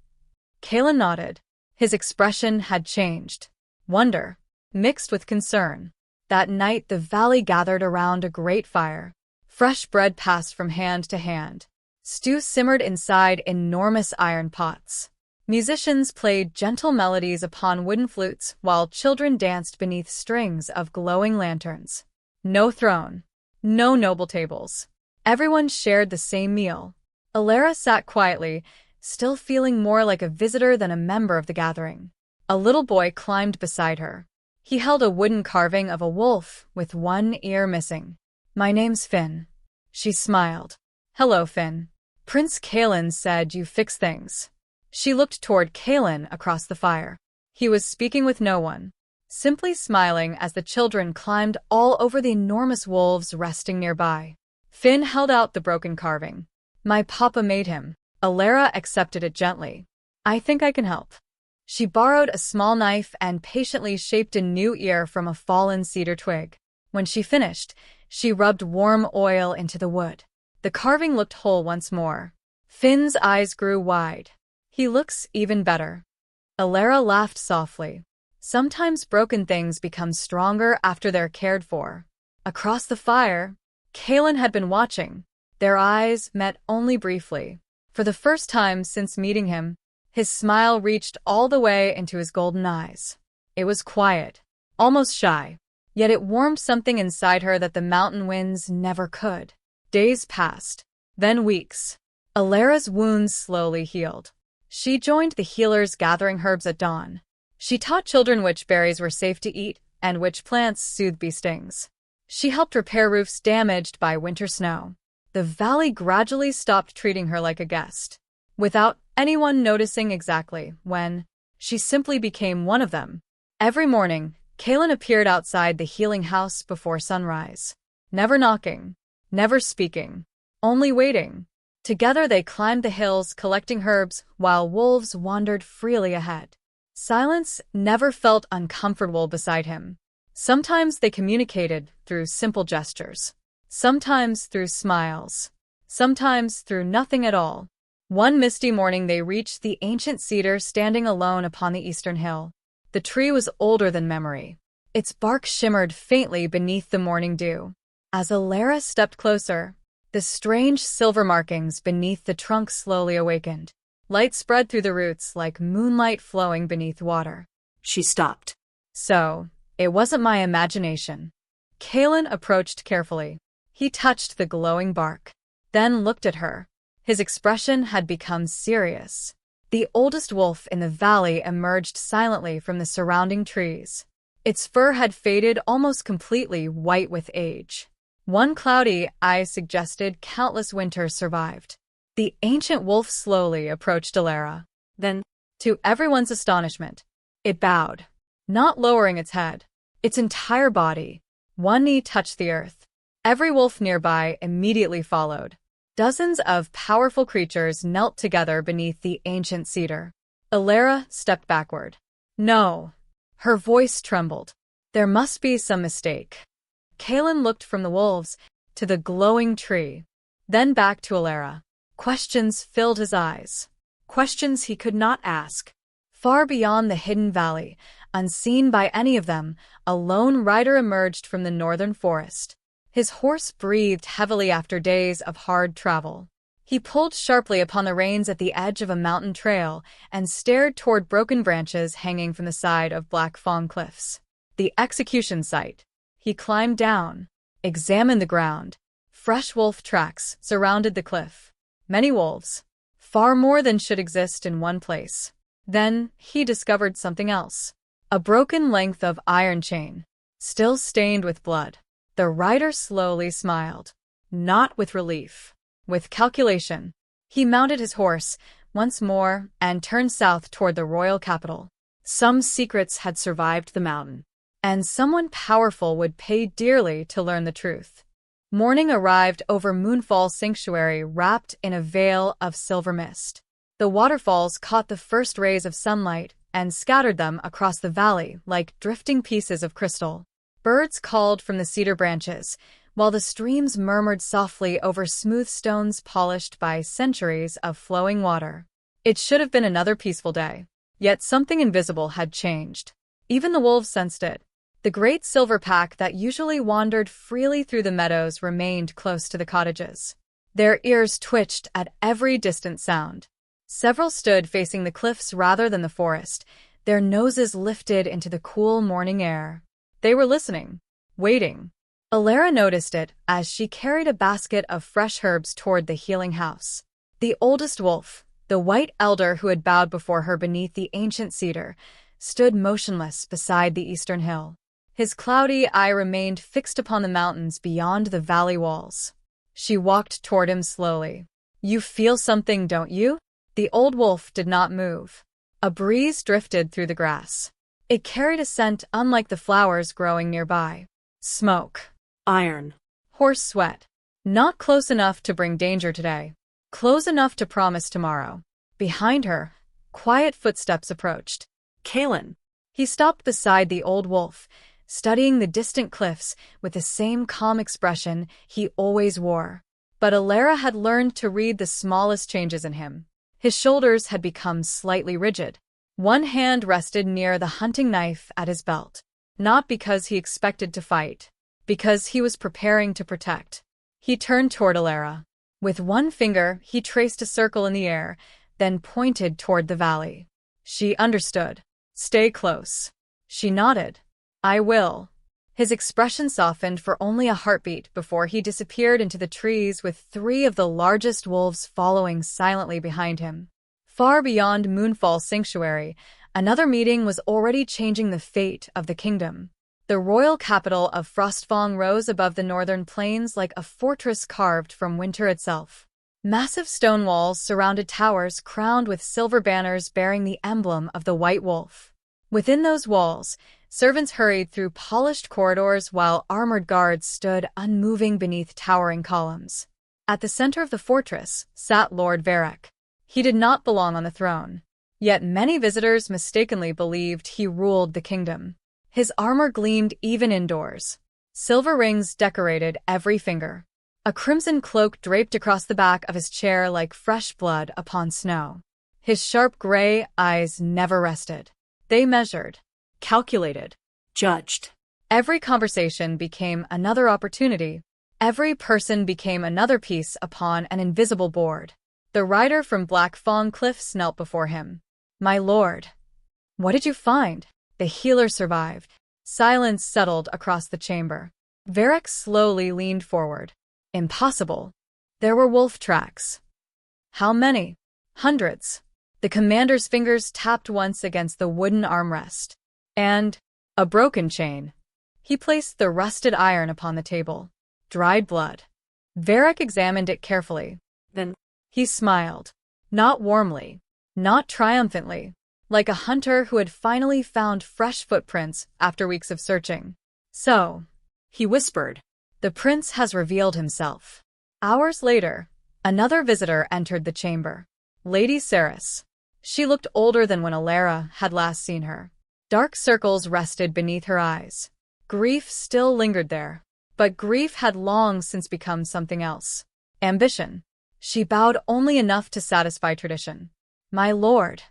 Caelan nodded. His expression had changed. Wonder, mixed with concern. That night the valley gathered around a great fire. Fresh bread passed from hand to hand. Stew simmered inside enormous iron pots. Musicians played gentle melodies upon wooden flutes while children danced beneath strings of glowing lanterns. No throne. No noble tables. Everyone shared the same meal. Elara sat quietly, still feeling more like a visitor than a member of the gathering. A little boy climbed beside her. He held a wooden carving of a wolf with one ear missing. My name's Finn. She smiled. Hello, Finn. Prince Caelan said you fix things. She looked toward Caelan across the fire. He was speaking with no one, simply smiling as the children climbed all over the enormous wolves resting nearby. Finn held out the broken carving. My papa made him. Elara accepted it gently. I think I can help. She borrowed a small knife and patiently shaped a new ear from a fallen cedar twig. When she finished, she rubbed warm oil into the wood. The carving looked whole once more. Finn's eyes grew wide. He looks even better. Elara laughed softly. Sometimes broken things become stronger after they're cared for. Across the fire, Caelan had been watching. Their eyes met only briefly. For the first time since meeting him, his smile reached all the way into his golden eyes. It was quiet, almost shy, yet it warmed something inside her that the mountain winds never could. Days passed, then weeks. Elara's wounds slowly healed. She joined the healers gathering herbs at dawn. She taught children which berries were safe to eat and which plants soothed bee stings. She helped repair roofs damaged by winter snow. The valley gradually stopped treating her like a guest. Without anyone noticing exactly when, she simply became one of them. Every morning, Caelan appeared outside the healing house before sunrise. Never knocking, never speaking, only waiting. Together they climbed the hills collecting herbs while wolves wandered freely ahead. Silence never felt uncomfortable beside him. Sometimes they communicated through simple gestures. Sometimes through smiles. Sometimes through nothing at all. One misty morning they reached the ancient cedar standing alone upon the eastern hill. The tree was older than memory. Its bark shimmered faintly beneath the morning dew. As Elara stepped closer, the strange silver markings beneath the trunk slowly awakened. Light spread through the roots like moonlight flowing beneath water. She stopped. So, it wasn't my imagination. Caelan approached carefully. He touched the glowing bark, then looked at her. His expression had become serious. The oldest wolf in the valley emerged silently from the surrounding trees. Its fur had faded almost completely white with age. One cloudy eye suggested countless winters survived. The ancient wolf slowly approached Elara. Then, to everyone's astonishment, it bowed, not lowering its head. Its entire body, one knee touched the earth. Every wolf nearby immediately followed. Dozens of powerful creatures knelt together beneath the ancient cedar. Elara stepped backward. No. Her voice trembled. There must be some mistake. Caelan looked from the wolves to the glowing tree, then back to Elara. Questions filled his eyes. Questions he could not ask. Far beyond the hidden valley, unseen by any of them, a lone rider emerged from the northern forest. His horse breathed heavily after days of hard travel. He pulled sharply upon the reins at the edge of a mountain trail and stared toward broken branches hanging from the side of Black Fawn Cliffs. The execution site. He climbed down, examined the ground. Fresh wolf tracks surrounded the cliff. Many wolves. Far more than should exist in one place. Then he discovered something else. A broken length of iron chain, still stained with blood. The rider slowly smiled. Not with relief. With calculation. He mounted his horse once more and turned south toward the royal capital. Some secrets had survived the mountain, and someone powerful would pay dearly to learn the truth. Morning arrived over Moonfall Sanctuary wrapped in a veil of silver mist. The waterfalls caught the first rays of sunlight and scattered them across the valley like drifting pieces of crystal. Birds called from the cedar branches, while the streams murmured softly over smooth stones polished by centuries of flowing water. It should have been another peaceful day. Yet something invisible had changed. Even the wolves sensed it. The great silver pack that usually wandered freely through the meadows remained close to the cottages. Their ears twitched at every distant sound. Several stood facing the cliffs rather than the forest, their noses lifted into the cool morning air. They were listening, waiting. Elara noticed it as she carried a basket of fresh herbs toward the healing house. The oldest wolf, the white elder who had bowed before her beneath the ancient cedar, stood motionless beside the eastern hill. His cloudy eye remained fixed upon the mountains beyond the valley walls. She walked toward him slowly. "You feel something, don't you?" The old wolf did not move. A breeze drifted through the grass. It carried a scent unlike the flowers growing nearby. Smoke. Iron. Horse sweat. Not close enough to bring danger today. Close enough to promise tomorrow. Behind her, quiet footsteps approached. Caelan. He stopped beside the old wolf, studying the distant cliffs with the same calm expression he always wore. But Elara had learned to read the smallest changes in him. His shoulders had become slightly rigid. One hand rested near the hunting knife at his belt. Not because he expected to fight, because he was preparing to protect. He turned toward Elara. With one finger, he traced a circle in the air, then pointed toward the valley. She understood. "Stay close." She nodded. "I will." His expression softened for only a heartbeat before he disappeared into the trees with 3 of the largest wolves following silently behind him. Far beyond Moonfall Sanctuary, Another meeting was already changing the fate of the kingdom. The royal capital of Frostfang rose above the northern plains like a fortress carved from winter itself. Massive stone walls surrounded towers crowned with silver banners bearing the emblem of the White Wolf. Within those walls, servants hurried through polished corridors while armored guards stood unmoving beneath towering columns. At the center of the fortress sat Lord Varric. He did not belong on the throne. Yet many visitors mistakenly believed he ruled the kingdom. His armor gleamed even indoors. Silver rings decorated every finger. A crimson cloak draped across the back of his chair like fresh blood upon snow. His sharp gray eyes never rested. They measured, calculated, Judged. every conversation became another opportunity. Every person became another piece upon an invisible board. The rider from Black Fang Cliffs knelt before him. "My lord, what did you find?" The healer survived. Silence settled across the chamber. Varric slowly leaned forward. "Impossible. There were wolf tracks." "How many?" "Hundreds." The commander's fingers tapped once against the wooden armrest. "And a broken chain." He placed the rusted iron upon the table. "Dried blood." Varric examined it carefully. Then He smiled. Not warmly. Not triumphantly. Like a hunter who had finally found fresh footprints after weeks of searching. "So," he whispered. "the prince has revealed himself." Hours later, another visitor entered the chamber. Lady Cerys. She looked older than when Elara had last seen her. Dark circles rested beneath her eyes. Grief still lingered there. But grief had long since become something else. Ambition. She bowed only enough to satisfy tradition. "My lord,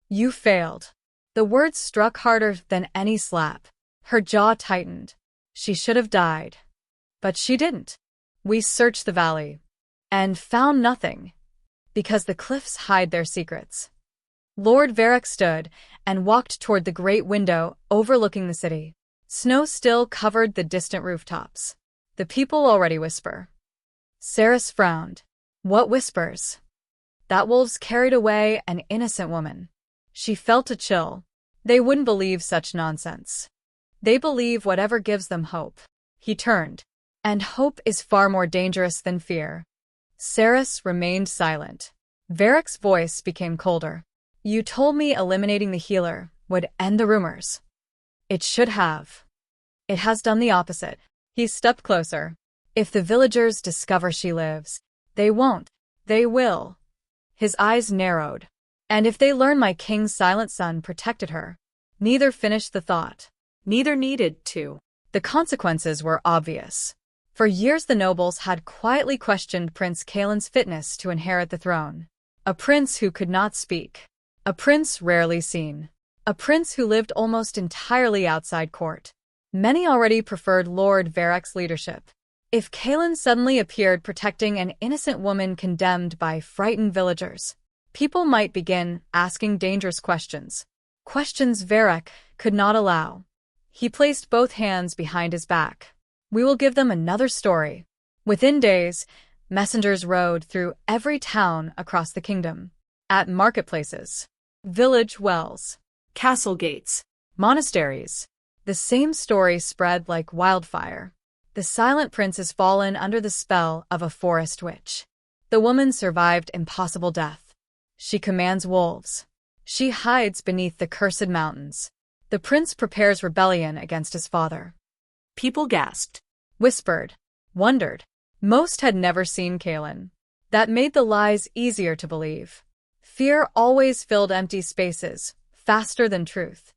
you failed." The words struck harder than any slap. Her jaw tightened. She should have died. But she didn't. "We searched the valley. And found nothing. Because the cliffs hide their secrets." Lord Varric stood and walked toward the great window overlooking the city. Snow still covered the distant rooftops. "The people already whisper." Cerys frowned. "What whispers?" "That wolves carried away an innocent woman." She felt a chill. They wouldn't believe such nonsense. They believe whatever gives them hope. He turned. "And hope is far more dangerous than fear." Cerys remained silent. Varric's voice became colder. "You told me eliminating the healer would end the rumors. It should have. It has done the opposite." He stepped closer. "If the villagers discover she lives, they won't. They will." His eyes narrowed. "And if they learn my king's silent son protected her." Neither finished the thought. Neither needed to. The consequences were obvious. For years the nobles had quietly questioned Prince Caelan's fitness to inherit the throne. A prince who could not speak. A prince rarely seen. A prince who lived almost entirely outside court. Many already preferred Lord Varric's leadership. If Caelan suddenly appeared protecting an innocent woman condemned by frightened villagers, people might begin asking dangerous questions. Questions Varric could not allow. He placed both hands behind his back. "We will give them another story." Within days, messengers rode through every town across the kingdom. At marketplaces, village wells, Castle gates. monasteries. The same story spread like wildfire. The silent prince has fallen under the spell of a forest witch. The woman survived impossible death. She commands wolves. She hides beneath the cursed mountains. The prince prepares rebellion against his father. People gasped. Whispered. Wondered. Most had never seen Caelan. That made the lies easier to believe. Fear always filled empty spaces, faster than truth.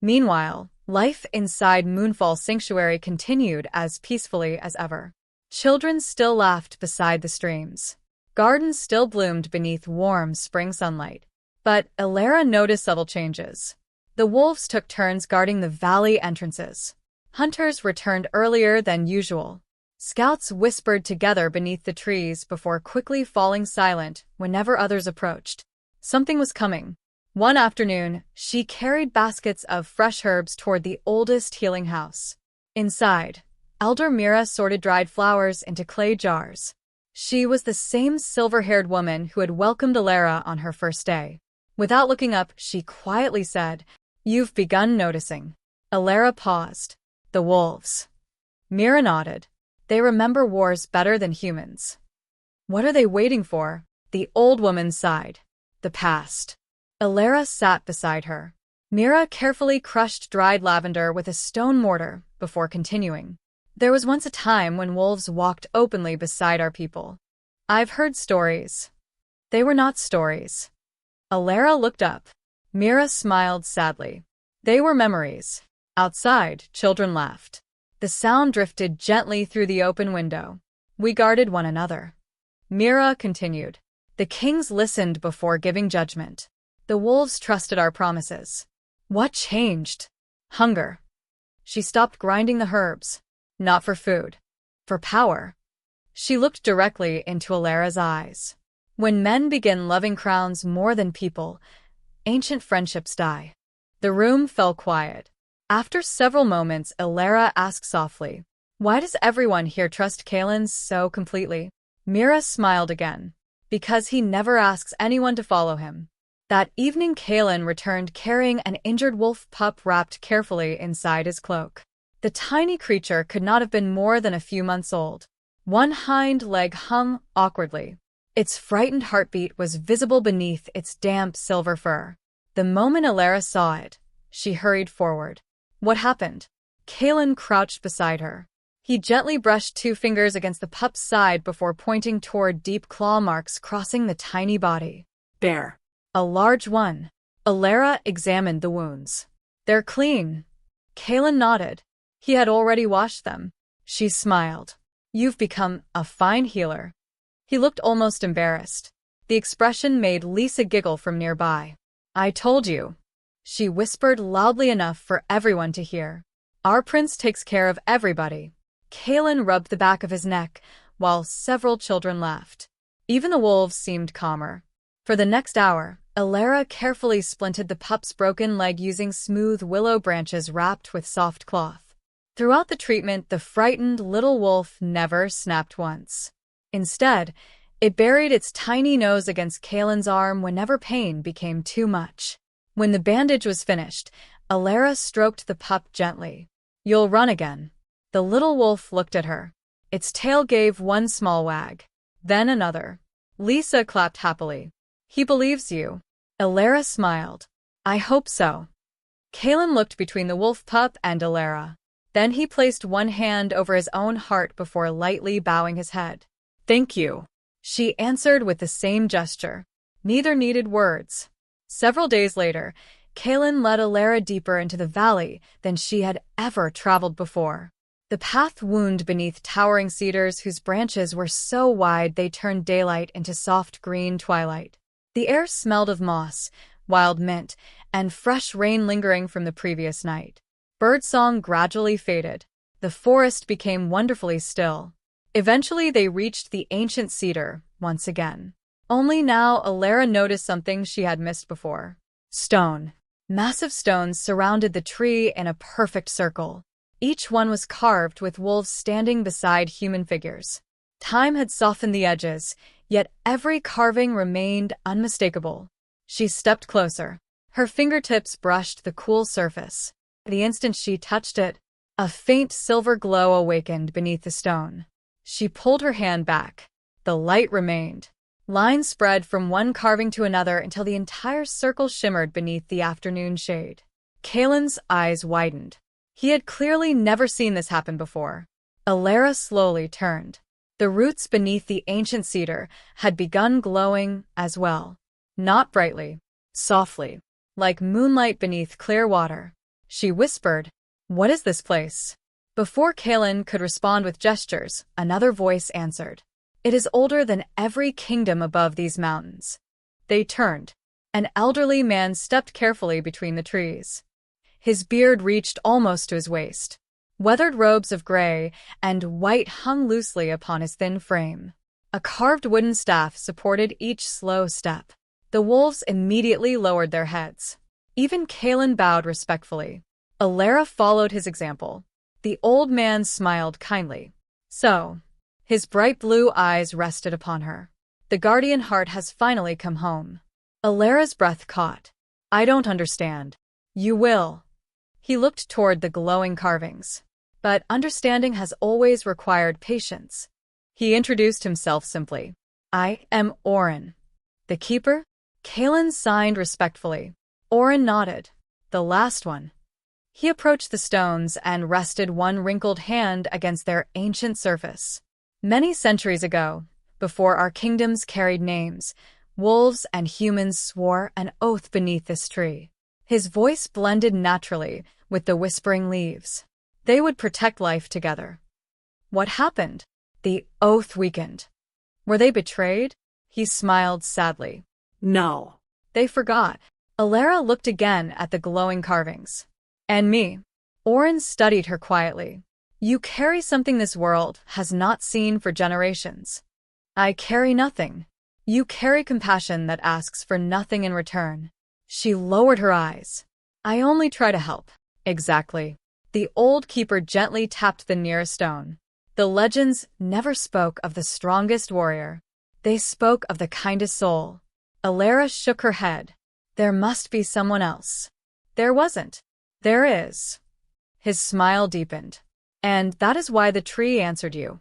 Meanwhile, life inside Moonfall Sanctuary continued as peacefully as ever. Children still laughed beside the streams. Gardens still bloomed beneath warm spring sunlight. But Elara noticed subtle changes. The wolves took turns guarding the valley entrances. Hunters returned earlier than usual. Scouts whispered together beneath the trees before quickly falling silent whenever others approached. Something was coming. One afternoon, she carried baskets of fresh herbs toward the oldest healing house. Inside, Elder Mira sorted dried flowers into clay jars. She was the same silver-haired woman who had welcomed Elara on her first day. Without looking up, she quietly said, "You've begun noticing." Elara paused. "The wolves." Mira nodded. "They remember wars better than humans." "What are they waiting for?" The old woman sighed. "The past." Elara sat beside her. Mira carefully crushed dried lavender with a stone mortar before continuing. "There was once a time when wolves walked openly beside our people. I've heard stories. They were not stories." Elara looked up. Mira smiled sadly. "They were memories." Outside, children laughed. The sound drifted gently through the open window. "We guarded one another." Mira continued. "The kings listened before giving judgment. The wolves trusted our promises." "What changed?" "Hunger." She stopped grinding the herbs. Not for food. For power. She looked directly into Elara's eyes. When men begin loving crowns more than people, ancient friendships die. The room fell quiet. After several moments, Elara asked softly, "Why does everyone here trust Caelan so completely?" Mira smiled again. "Because he never asks anyone to follow him." That evening, Caelan returned carrying an injured wolf pup wrapped carefully inside his cloak. The tiny creature could not have been more than a few months old. One hind leg hung awkwardly. Its frightened heartbeat was visible beneath its damp silver fur. The moment Elara saw it, she hurried forward. "What happened?" Caelan crouched beside her. He gently brushed 2 fingers against the pup's side before pointing toward deep claw marks crossing the tiny body. Bear. "A large one." Elara examined the wounds. "They're clean." Caelan nodded. He had already washed them. She smiled. "You've become a fine healer." He looked almost embarrassed. The expression made Lisa giggle from nearby. "I told you." She whispered loudly enough for everyone to hear. "Our prince takes care of everybody." Caelan rubbed the back of his neck, while several children laughed. Even the wolves seemed calmer. For the next hour, Elara carefully splinted the pup's broken leg using smooth willow branches wrapped with soft cloth. Throughout the treatment, the frightened little wolf never snapped once. Instead, it buried its tiny nose against Caelan's arm whenever pain became too much. When the bandage was finished, Elara stroked the pup gently. "You'll run again." The little wolf looked at her. Its tail gave one small wag. Then another. Lisa clapped happily. "He believes you." Elara smiled. "I hope so." Caelan looked between the wolf pup and Elara. Then he placed one hand over his own heart before lightly bowing his head. "Thank you." She answered with the same gesture. Neither needed words. Several days later, Caelan led Elara deeper into the valley than she had ever traveled before. The path wound beneath towering cedars whose branches were so wide they turned daylight into soft green twilight. The air smelled of moss, wild mint, and fresh rain lingering from the previous night. Birdsong gradually faded. The forest became wonderfully still. Eventually they reached the ancient cedar once again. Only now Elara noticed something she had missed before. Stone. Massive stones surrounded the tree in a perfect circle. Each one was carved with wolves standing beside human figures. Time had softened the edges, yet every carving remained unmistakable. She stepped closer. Her fingertips brushed the cool surface. The instant she touched it, a faint silver glow awakened beneath the stone. She pulled her hand back. The light remained. Lines spread from one carving to another until the entire circle shimmered beneath the afternoon shade. Caelan's eyes widened. He had clearly never seen this happen before. Elara slowly turned. The roots beneath the ancient cedar had begun glowing as well. Not brightly, softly, like moonlight beneath clear water. She whispered, "What is this place?" Before Caelan could respond with gestures, another voice answered. "It is older than every kingdom above these mountains." They turned. An elderly man stepped carefully between the trees. His beard reached almost to his waist. Weathered robes of gray and white hung loosely upon his thin frame. A carved wooden staff supported each slow step. The wolves immediately lowered their heads. Even Caelan bowed respectfully. Elara followed his example. The old man smiled kindly. "So." His bright blue eyes rested upon her. "The guardian heart has finally come home." Elara's breath caught. I don't understand. You will. He looked toward the glowing carvings. But understanding has always required patience. He introduced himself simply. I am Orin. The keeper? Caelan signed respectfully. Orin nodded. The last one. He approached the stones and rested one wrinkled hand against their ancient surface. Many centuries ago, before our kingdoms carried names, wolves and humans swore an oath beneath this tree. His voice blended naturally with the whispering leaves. They would protect life together. What happened? The oath weakened. Were they betrayed? He smiled sadly. No. They forgot. Elara looked again at the glowing carvings. And me. Orin studied her quietly. You carry something this world has not seen for generations. I carry nothing. You carry compassion that asks for nothing in return. She lowered her eyes. I only try to help. Exactly. The old keeper gently tapped the nearest stone. The legends never spoke of the strongest warrior. They spoke of the kindest soul. Elara shook her head. There must be someone else. There wasn't. There is. His smile deepened. And that is why the tree answered you.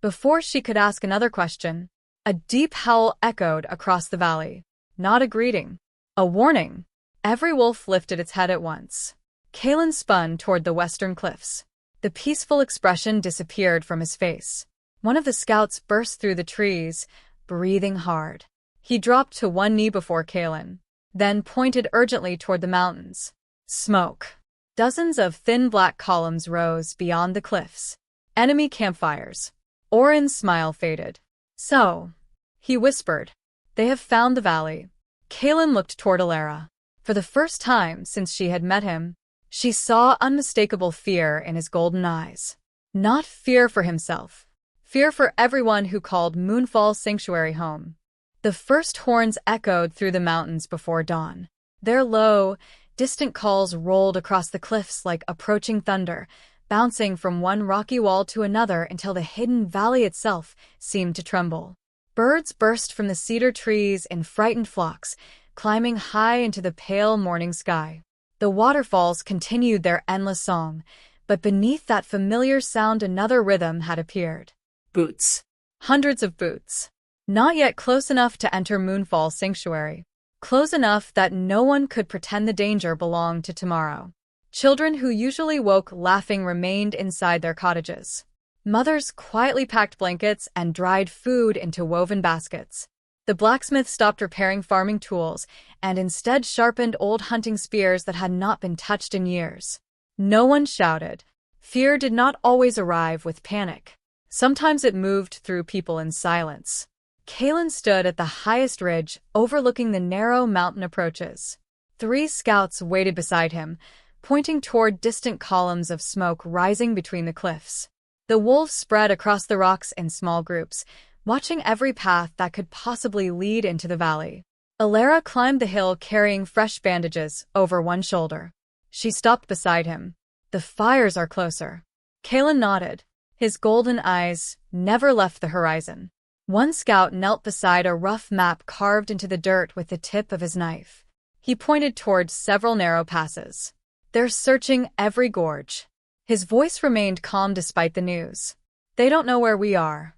Before she could ask another question, a deep howl echoed across the valley. Not a greeting. A warning. Every wolf lifted its head at once. Caelan spun toward the western cliffs. The peaceful expression disappeared from his face. One of the scouts burst through the trees, breathing hard. He dropped to one knee before Caelan, then pointed urgently toward the mountains. Smoke. Dozens of thin black columns rose beyond the cliffs. Enemy campfires. Orin's smile faded. So, he whispered, they have found the valley. Caelan looked toward Elara. For the first time since she had met him, she saw unmistakable fear in his golden eyes. Not fear for himself. Fear for everyone who called Moonfall Sanctuary home. The first horns echoed through the mountains before dawn. Their low, distant calls rolled across the cliffs like approaching thunder, bouncing from one rocky wall to another until the hidden valley itself seemed to tremble. Birds burst from the cedar trees in frightened flocks, climbing high into the pale morning sky. The waterfalls continued their endless song, but beneath that familiar sound another rhythm had appeared. Boots. Hundreds of boots. Not yet close enough to enter Moonfall Sanctuary. Close enough that no one could pretend the danger belonged to tomorrow. Children who usually woke laughing remained inside their cottages. Mothers quietly packed blankets and dried food into woven baskets. The blacksmith stopped repairing farming tools and instead sharpened old hunting spears that had not been touched in years. No one shouted. Fear did not always arrive with panic. Sometimes it moved through people in silence. Caelan stood at the highest ridge, overlooking the narrow mountain approaches. 3 scouts waited beside him, pointing toward distant columns of smoke rising between the cliffs. The wolves spread across the rocks in small groups, watching every path that could possibly lead into the valley. Elara climbed the hill carrying fresh bandages over one shoulder. She stopped beside him. The fires are closer. Caelan nodded. His golden eyes never left the horizon. One scout knelt beside a rough map carved into the dirt with the tip of his knife. He pointed towards several narrow passes. They're searching every gorge. His voice remained calm despite the news. They don't know where we are.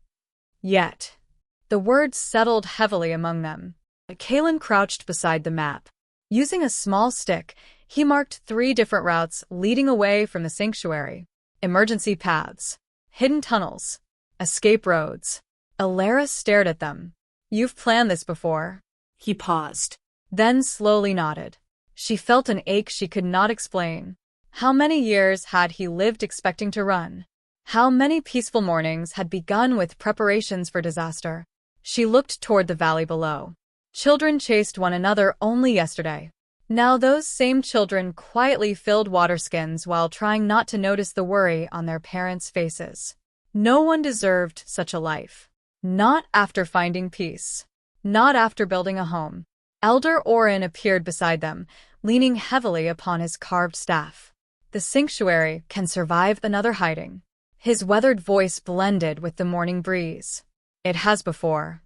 Yet. The words settled heavily among them. Caelan crouched beside the map. Using a small stick, he marked 3 different routes leading away from the sanctuary. Emergency paths. Hidden tunnels. Escape roads. Elara stared at them. You've planned this before. He paused. Then slowly nodded. She felt an ache she could not explain. How many years had he lived expecting to run? How many peaceful mornings had begun with preparations for disaster? She looked toward the valley below. Children chased one another only yesterday. Now those same children quietly filled water skins while trying not to notice the worry on their parents' faces. No one deserved such a life. Not after finding peace. Not after building a home. Elder Orin appeared beside them, leaning heavily upon his carved staff. The sanctuary can survive another hiding. His weathered voice blended with the morning breeze. It has before.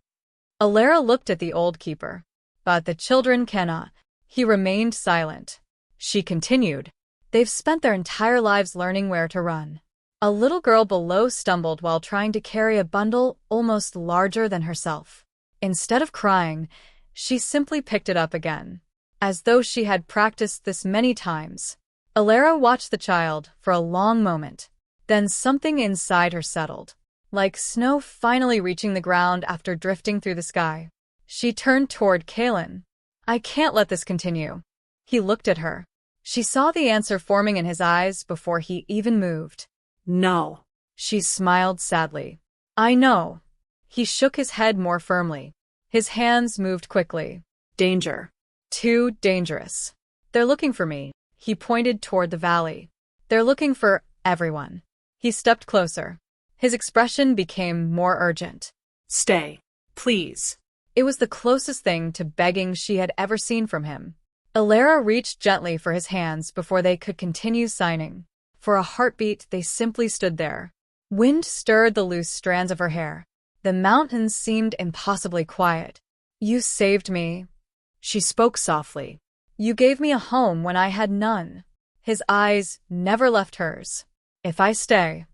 Elara looked at the old keeper. But the children cannot. He remained silent. She continued. They've spent their entire lives learning where to run. A little girl below stumbled while trying to carry a bundle almost larger than herself. Instead of crying, she simply picked it up again, as though she had practiced this many times. Elara watched the child for a long moment. Then something inside her settled, like snow finally reaching the ground after drifting through the sky. She turned toward Caelan. I can't let this continue. He looked at her. She saw the answer forming in his eyes before he even moved. No. She smiled sadly. I know. He shook his head more firmly. His hands moved quickly. Danger. Too dangerous. They're looking for me. He pointed toward the valley. They're looking for everyone. He stepped closer. His expression became more urgent. Stay, please. It was the closest thing to begging she had ever seen from him. Elara reached gently for his hands before they could continue signing. For a heartbeat, they simply stood there. Wind stirred the loose strands of her hair. The mountains seemed impossibly quiet. You saved me. She spoke softly. You gave me a home when I had none. His eyes never left hers. If I stay.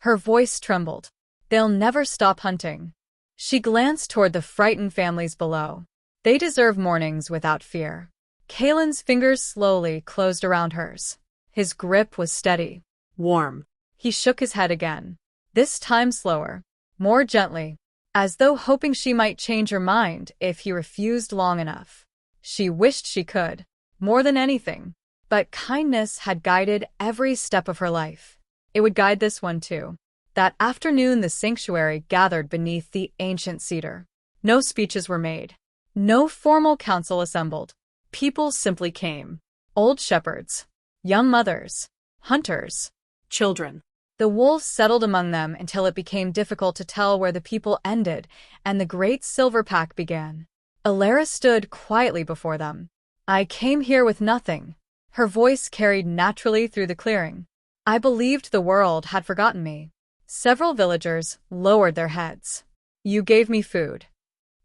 Her voice trembled. They'll never stop hunting. She glanced toward the frightened families below. They deserve mornings without fear. Caelan's fingers slowly closed around hers. His grip was steady. Warm. He shook his head again. This time slower. More gently. As though hoping she might change her mind if he refused long enough. She wished she could. More than anything. But kindness had guided every step of her life. It would guide this one too. That afternoon the sanctuary gathered beneath the ancient cedar. No speeches were made. No formal council assembled. People simply came. Old shepherds. Young mothers. Hunters. Children. The wolves settled among them until it became difficult to tell where the people ended and the great silver pack began. Elara stood quietly before them. I came here with nothing. Her voice carried naturally through the clearing. I believed the world had forgotten me. Several villagers lowered their heads. You gave me food.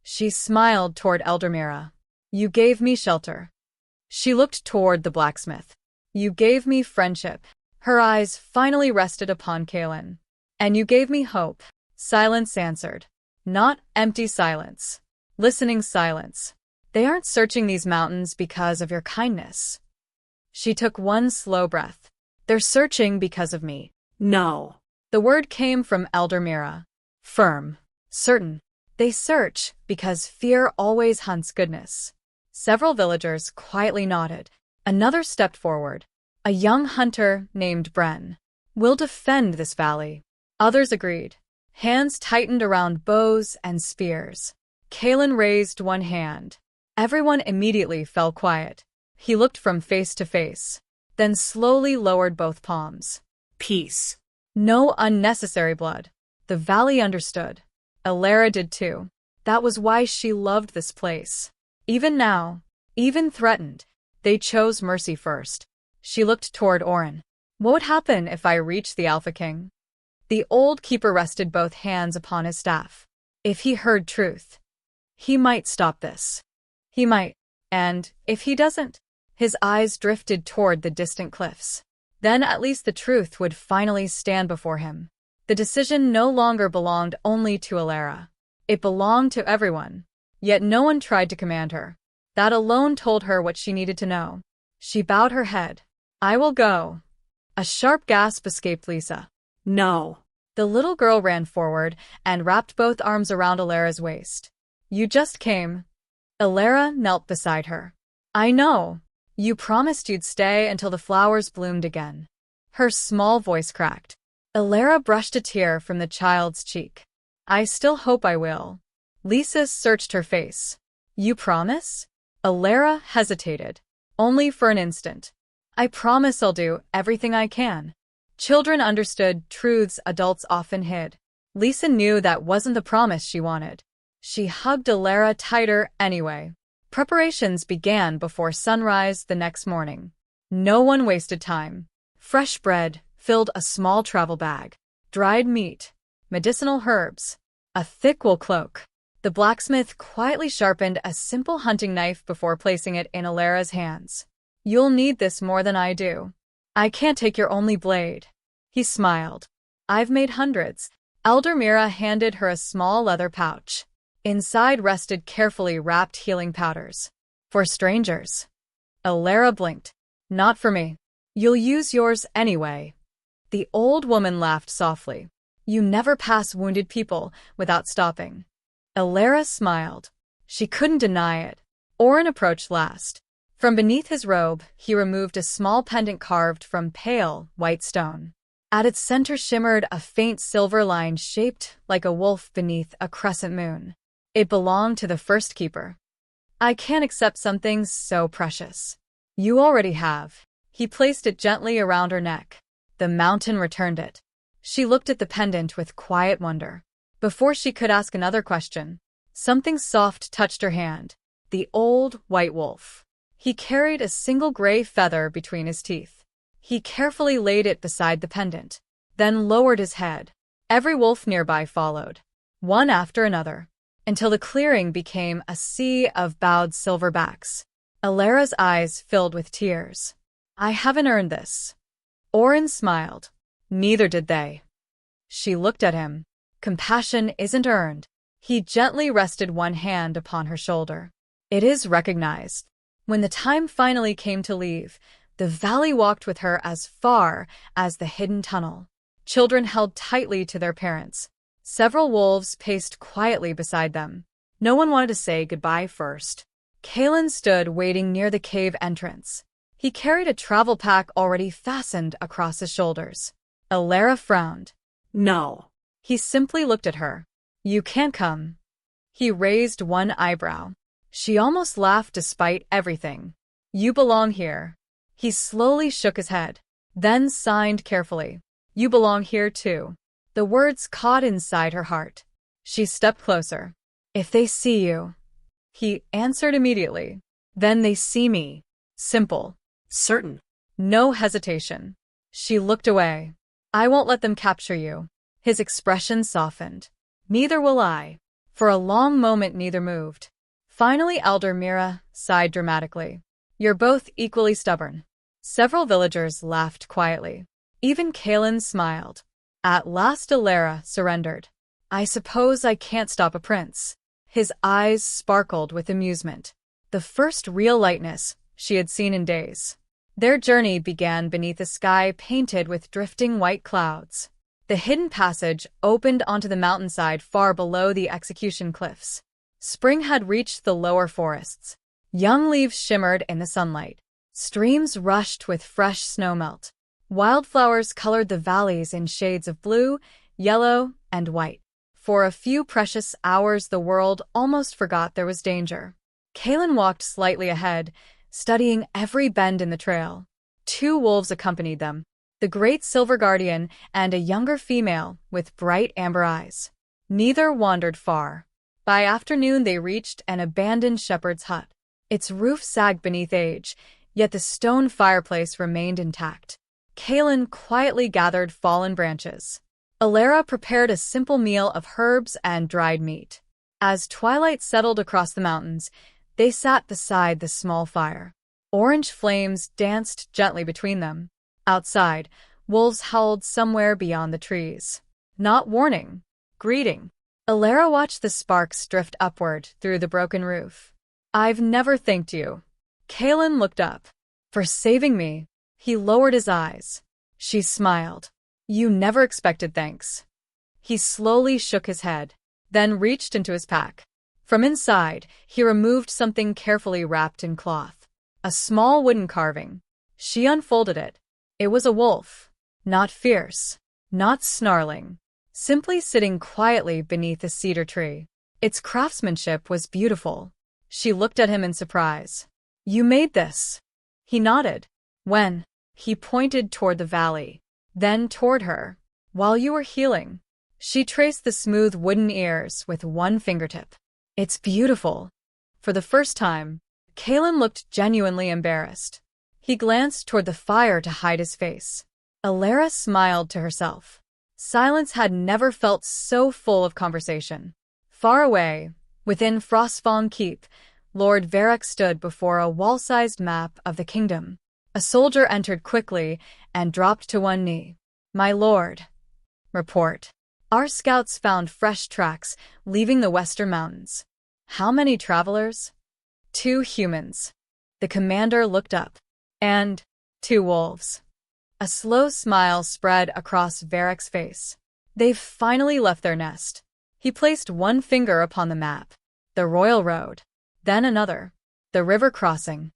She smiled toward Eldermira. You gave me shelter. She looked toward the blacksmith. You gave me friendship. Her eyes finally rested upon Caelan. And you gave me hope. Silence answered. Not empty silence. Listening silence. They aren't searching these mountains because of your kindness. She took one slow breath. They're searching because of me. No. The word came from Eldermira. Firm. Certain. They search because fear always hunts goodness. Several villagers quietly nodded. Another stepped forward. A young hunter named Bren. We'll defend this valley. Others agreed. Hands tightened around bows and spears. Caelan raised one hand. Everyone immediately fell quiet. He looked from face to face, then slowly lowered both palms. Peace. No unnecessary blood. The valley understood. Elara did too. That was why she loved this place. Even now, even threatened, they chose mercy first. She looked toward Orin. What would happen if I reached the Alpha King? The old keeper rested both hands upon his staff. If he heard truth, he might stop this. He might. And if he doesn't? His eyes drifted toward the distant cliffs. Then at least the truth would finally stand before him. The decision no longer belonged only to Elara. It belonged to everyone. Yet no one tried to command her. That alone told her what she needed to know. She bowed her head. I will go. A sharp gasp escaped Lisa. No. The little girl ran forward and wrapped both arms around Elara's waist. You just came. Elara knelt beside her. I know. You promised you'd stay until the flowers bloomed again. Her small voice cracked. Elara brushed a tear from the child's cheek. I still hope I will. Lisa searched her face. You promise? Elara hesitated. Only for an instant. I promise I'll do everything I can. Children understood truths adults often hid. Lisa knew that wasn't the promise she wanted. She hugged Elara tighter anyway. Preparations began before sunrise the next morning. No one wasted time. Fresh bread filled a small travel bag. Dried meat. Medicinal herbs. A thick wool cloak. The blacksmith quietly sharpened a simple hunting knife before placing it in Elara's hands. "You'll need this more than I do. I can't take your only blade." He smiled. "I've made hundreds." Elder Mira handed her a small leather pouch. Inside rested carefully wrapped healing powders. "For strangers." Elara blinked. "Not for me. You'll use yours anyway." The old woman laughed softly. "You never pass wounded people without stopping." Elara smiled. She couldn't deny it. Orin approached last. From beneath his robe, he removed a small pendant carved from pale, white stone. At its center shimmered a faint silver line shaped like a wolf beneath a crescent moon. It belonged to the first keeper. "I can't accept something so precious." "You already have." He placed it gently around her neck. The mountain returned it. She looked at the pendant with quiet wonder. Before she could ask another question, something soft touched her hand. The old white wolf. He carried a single gray feather between his teeth. He carefully laid it beside the pendant, then lowered his head. Every wolf nearby followed, one after another, until the clearing became a sea of bowed silverbacks. Elara's eyes filled with tears. "I haven't earned this." Orin smiled. "Neither did they." She looked at him. "Compassion isn't earned." He gently rested one hand upon her shoulder. "It is recognized." When the time finally came to leave, the valley walked with her as far as the hidden tunnel. Children held tightly to their parents. Several wolves paced quietly beside them. No one wanted to say goodbye first. Caelan stood waiting near the cave entrance. He carried a travel pack already fastened across his shoulders. Elara frowned. No. He simply looked at her. "You can't come." He raised one eyebrow. She almost laughed despite everything. "You belong here." He slowly shook his head, then signed carefully. "You belong here too." The words caught inside her heart. She stepped closer. "If they see you." He answered immediately. "Then they see me." Simple. Certain. No hesitation. She looked away. "I won't let them capture you." His expression softened. "Neither will I." For a long moment neither moved. Finally Elder Mira sighed dramatically. "You're both equally stubborn." Several villagers laughed quietly. Even Caelan smiled. At last Elara surrendered. "I suppose I can't stop a prince." His eyes sparkled with amusement. The first real lightness she had seen in days. Their journey began beneath a sky painted with drifting white clouds. The hidden passage opened onto the mountainside far below the execution cliffs. Spring had reached the lower forests. Young leaves shimmered in the sunlight. Streams rushed with fresh snowmelt. Wildflowers colored the valleys in shades of blue, yellow, and white. For a few precious hours the world almost forgot there was danger. Caelan walked slightly ahead, studying every bend in the trail. 2 wolves accompanied them. The great silver guardian and a younger female with bright amber eyes. Neither wandered far. By afternoon they reached an abandoned shepherd's hut. Its roof sagged beneath age, yet the stone fireplace remained intact. Caelan quietly gathered fallen branches. Elara prepared a simple meal of herbs and dried meat. As twilight settled across the mountains, they sat beside the small fire. Orange flames danced gently between them. Outside, wolves howled somewhere beyond the trees. Not warning, greeting. Elara watched the sparks drift upward through the broken roof. "I've never thanked you." Caelan looked up. "For saving me." He lowered his eyes. She smiled. "You never expected thanks." He slowly shook his head, then reached into his pack. From inside, he removed something carefully wrapped in cloth. A small wooden carving. She unfolded it. It was a wolf. Not fierce. Not snarling. Simply sitting quietly beneath a cedar tree. Its craftsmanship was beautiful. She looked at him in surprise. "You made this?" He nodded. "When?" He pointed toward the valley, then toward her. "While you were healing." She traced the smooth wooden ears with one fingertip. "It's beautiful." For the first time, Caelan looked genuinely embarrassed. He glanced toward the fire to hide his face. Elara smiled to herself. Silence had never felt so full of conversation. Far away, Within Frostfang Keep, Lord Varric stood before a wall-sized map of the kingdom. A soldier entered quickly and dropped to one knee. "My lord." "Report." "Our scouts found fresh tracks leaving the western mountains." "How many travelers?" "2 humans." The commander looked up. "And 2 wolves." A slow smile spread across Varric's face. "They've finally left their nest." He placed one finger upon the map. The royal road. Then another. The river crossing.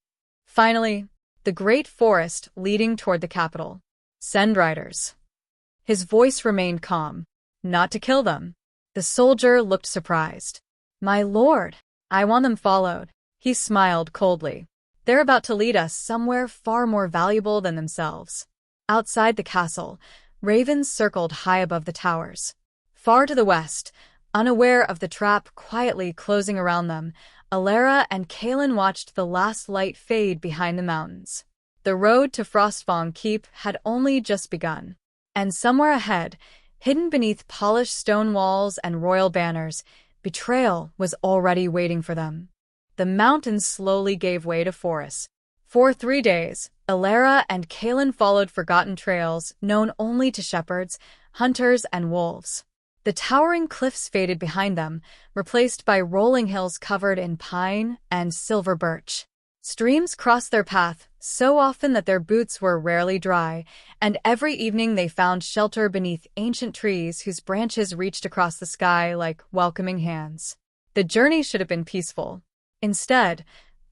Finally, the great forest leading toward the capital. "Send riders." His voice remained calm. "Not to kill them." The soldier looked surprised. "My lord, I want them followed." He smiled coldly. "They're about to lead us somewhere far more valuable than themselves." Outside the castle, ravens circled high above the towers. Far to the west, unaware of the trap quietly closing around them, Elara and Caelan watched the last light fade behind the mountains. The road to Frostfang Keep had only just begun. And somewhere ahead, hidden beneath polished stone walls and royal banners, betrayal was already waiting for them. The mountains slowly gave way to forests. For 3 days, Elara and Caelan followed forgotten trails known only to shepherds, hunters, and wolves. The towering cliffs faded behind them, replaced by rolling hills covered in pine and silver birch. Streams crossed their path so often that their boots were rarely dry, and every evening they found shelter beneath ancient trees whose branches reached across the sky like welcoming hands. The journey should have been peaceful. Instead,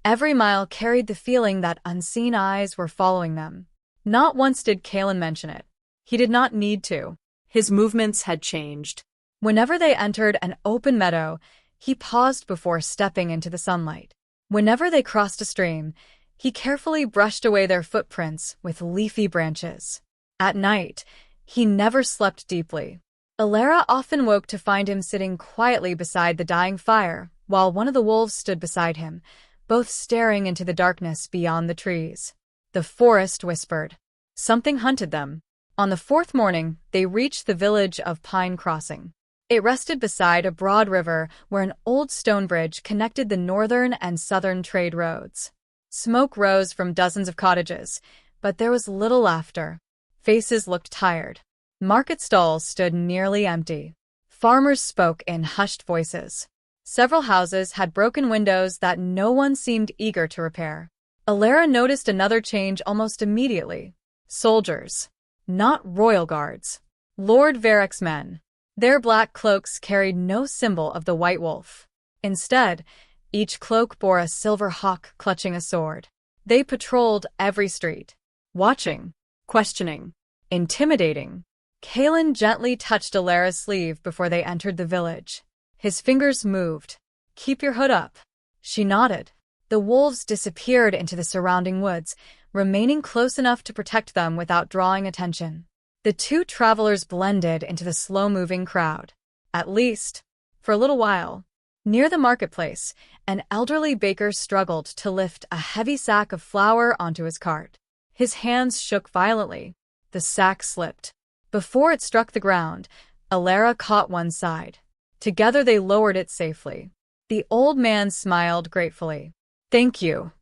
every mile carried the feeling that unseen eyes were following them. Not once did Caelan mention it. He did not need to. His movements had changed. Whenever they entered an open meadow, he paused before stepping into the sunlight. Whenever they crossed a stream, he carefully brushed away their footprints with leafy branches. At night, he never slept deeply. Elara often woke to find him sitting quietly beside the dying fire, while one of the wolves stood beside him, both staring into the darkness beyond the trees. The forest whispered. Something hunted them. On the 4th morning, they reached the village of Pine Crossing. It rested beside a broad river where an old stone bridge connected the northern and southern trade roads. Smoke rose from dozens of cottages, but there was little laughter. Faces looked tired. Market stalls stood nearly empty. Farmers spoke in hushed voices. Several houses had broken windows that no one seemed eager to repair. Elara noticed another change almost immediately. Soldiers. Not royal guards. Lord Varric's men. Their black cloaks carried no symbol of the White Wolf. Instead, each cloak bore a silver hawk clutching a sword. They patrolled every street. Watching. Questioning. Intimidating. Caelan gently touched Elara's sleeve before they entered the village. His fingers moved. "Keep your hood up." She nodded. The wolves disappeared into the surrounding woods, remaining close enough to protect them without drawing attention. The 2 travelers blended into the slow-moving crowd. At least, for a little while. Near the marketplace, an elderly baker struggled to lift a heavy sack of flour onto his cart. His hands shook violently. The sack slipped. Before it struck the ground, Elara caught one side. Together they lowered it safely. The old man smiled gratefully. "Thank you.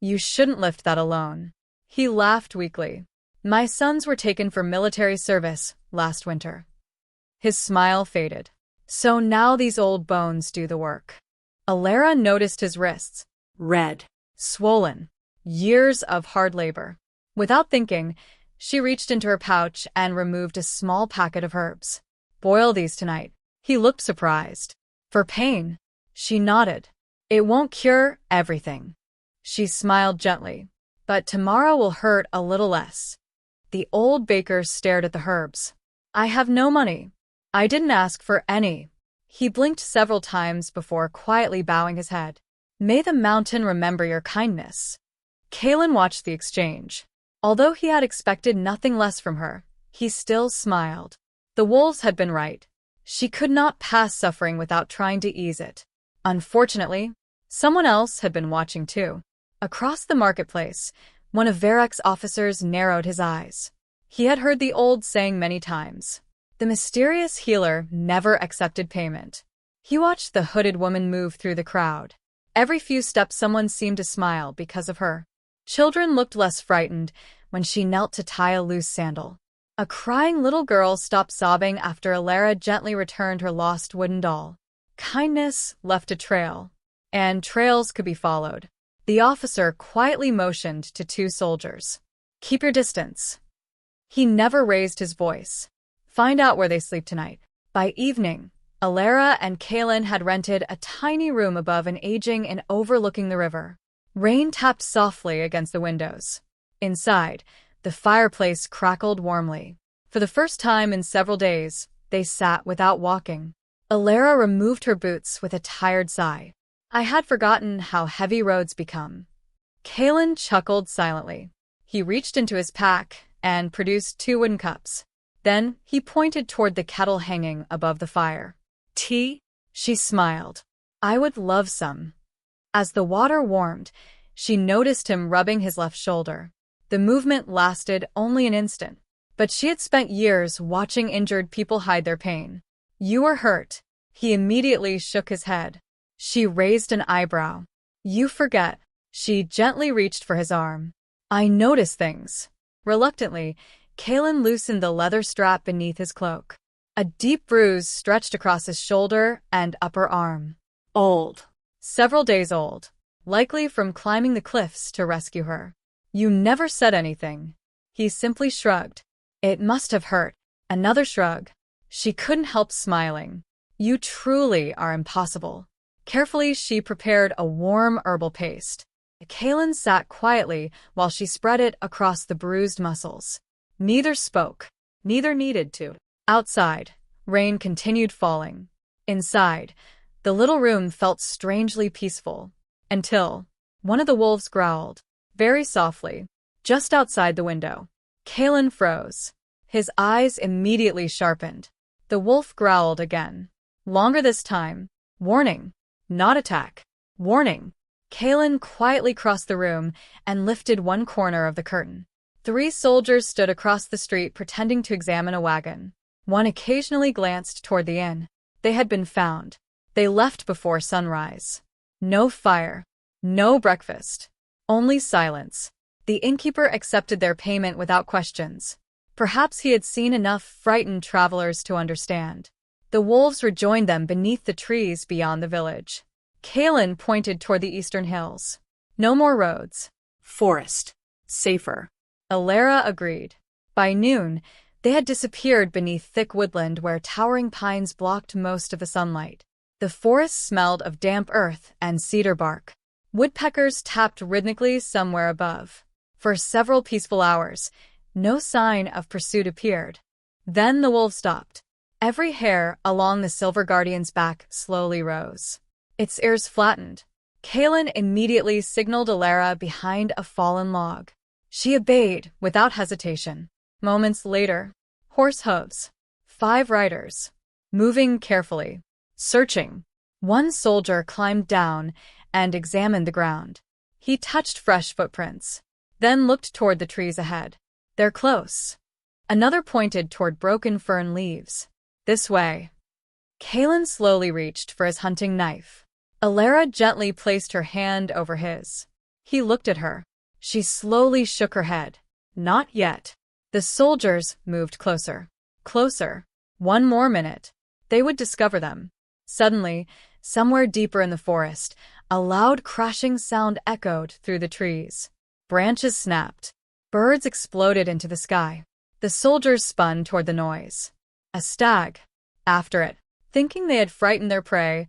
You shouldn't lift that alone." He laughed weakly. "My sons were taken for military service last winter." His smile faded. "So now these old bones do the work." Elara noticed his wrists. Red. Swollen. Years of hard labor. Without thinking, she reached into her pouch and removed a small packet of herbs. "Boil these tonight." He looked surprised. "For pain?" She nodded. "It won't cure everything." She smiled gently. "But tomorrow will hurt a little less." The old baker stared at the herbs. "I have no money." "I didn't ask for any." He blinked several times before quietly bowing his head. "May the mountain remember your kindness." Caelan watched the exchange. Although he had expected nothing less from her, he still smiled. The wolves had been right. She could not pass suffering without trying to ease it. Unfortunately, someone else had been watching too. Across the marketplace, one of Varric's officers narrowed his eyes. He had heard the old saying many times. The mysterious healer never accepted payment. He watched the hooded woman move through the crowd. Every few steps someone seemed to smile because of her. Children looked less frightened when she knelt to tie a loose sandal. A crying little girl stopped sobbing after Elara gently returned her lost wooden doll. Kindness left a trail, and trails could be followed. The officer quietly motioned to two soldiers. "Keep your distance." He never raised his voice. "Find out where they sleep tonight." By evening, Elara and Caelan had rented a tiny room above an aging inn overlooking the river. Rain tapped softly against the windows. Inside, the fireplace crackled warmly. For the first time in several days, they sat without walking. Elara removed her boots with a tired sigh. "I had forgotten how heavy roads become." Caelan chuckled silently. He reached into his pack and produced 2 wooden cups. Then he pointed toward the kettle hanging above the fire. "Tea?" She smiled. "I would love some." As the water warmed, she noticed him rubbing his left shoulder. The movement lasted only an instant, but she had spent years watching injured people hide their pain. "You were hurt." He immediately shook his head. She raised an eyebrow. "You forget." She gently reached for his arm. "I notice things." Reluctantly, Caelan loosened the leather strap beneath his cloak. A deep bruise stretched across his shoulder and upper arm. Old. Several days old, likely from climbing the cliffs to rescue her. "You never said anything." He simply shrugged. "It must have hurt." Another shrug. She couldn't help smiling. "You truly are impossible." Carefully, she prepared a warm herbal paste. Caelan sat quietly while she spread it across the bruised muscles. Neither spoke. Neither needed to. Outside, rain continued falling. Inside, the little room felt strangely peaceful. Until one of the wolves growled, very softly, just outside the window. Caelan froze. His eyes immediately sharpened. The wolf growled again. Longer this time. Warning. Not attack. Warning. Caelan quietly crossed the room and lifted one corner of the curtain. 3 soldiers stood across the street pretending to examine a wagon. One occasionally glanced toward the inn. They had been found. They left before sunrise. No fire. No breakfast. Only silence. The innkeeper accepted their payment without questions. Perhaps he had seen enough frightened travelers to understand. The wolves rejoined them beneath the trees beyond the village. Caelan pointed toward the eastern hills. "No more roads." Forest. Safer. Elara agreed. By noon, they had disappeared beneath thick woodland where towering pines blocked most of the sunlight. The forest smelled of damp earth and cedar bark. Woodpeckers tapped rhythmically somewhere above. For several peaceful hours, no sign of pursuit appeared. Then the wolf stopped. Every hair along the Silver Guardian's back slowly rose. Its ears flattened. Caelan immediately signaled Elara behind a fallen log. She obeyed without hesitation. Moments later, horse hooves. 5 riders. Moving carefully. Searching. One soldier climbed down and examined the ground. He touched fresh footprints, then looked toward the trees ahead. "They're close." Another pointed toward broken fern leaves. "This way." Caelan slowly reached for his hunting knife. Elara gently placed her hand over his. He looked at her. She slowly shook her head. "Not yet." The soldiers moved closer. Closer. 1 more minute. They would discover them. Suddenly, somewhere deeper in the forest, a loud crashing sound echoed through the trees. Branches snapped. Birds exploded into the sky. The soldiers spun toward the noise. A stag. After it. Thinking they had frightened their prey,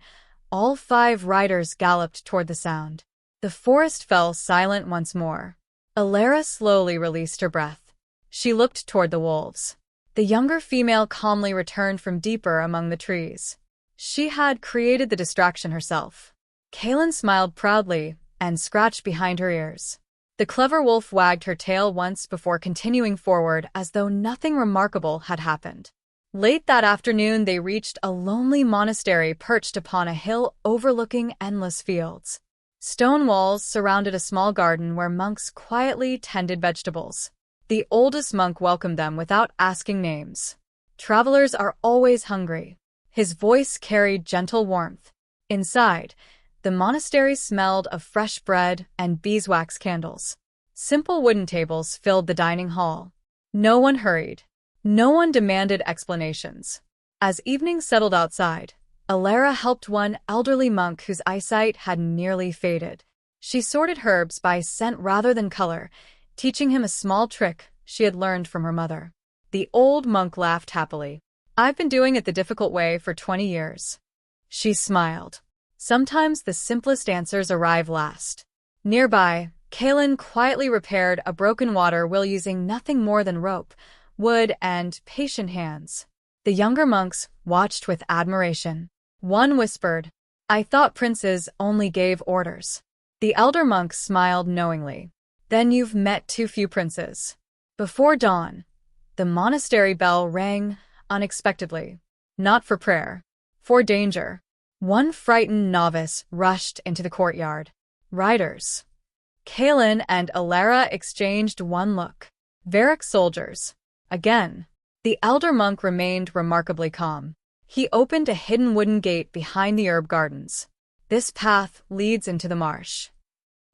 all 5 riders galloped toward the sound. The forest fell silent once more. Elara slowly released her breath. She looked toward the wolves. The younger female calmly returned from deeper among the trees. She had created the distraction herself. Caelan smiled proudly and scratched behind her ears. The clever wolf wagged her tail once before continuing forward as though nothing remarkable had happened. Late that afternoon, they reached a lonely monastery perched upon a hill overlooking endless fields. Stone walls surrounded a small garden where monks quietly tended vegetables. The oldest monk welcomed them without asking names. "Travelers are always hungry." His voice carried gentle warmth. Inside, the monastery smelled of fresh bread and beeswax candles. Simple wooden tables filled the dining hall. No one hurried. No one demanded explanations. As evening settled outside, Elara helped one elderly monk whose eyesight had nearly faded. She sorted herbs by scent rather than color, teaching him a small trick she had learned from her mother. The old monk laughed happily. "I've been doing it the difficult way for 20 years. She smiled. Sometimes the simplest answers arrive last. Nearby, Caelan quietly repaired a broken water wheel using nothing more than rope, wood, and patient hands. The younger monks watched with admiration. One whispered, "I thought princes only gave orders." The elder monk smiled knowingly. "Then you've met too few princes." Before dawn, the monastery bell rang unexpectedly. Not for prayer. For danger. One frightened novice rushed into the courtyard. Riders. Caelan and Elara exchanged one look. Varric soldiers. Again. The elder monk remained remarkably calm. He opened a hidden wooden gate behind the herb gardens. "This path leads into the marsh."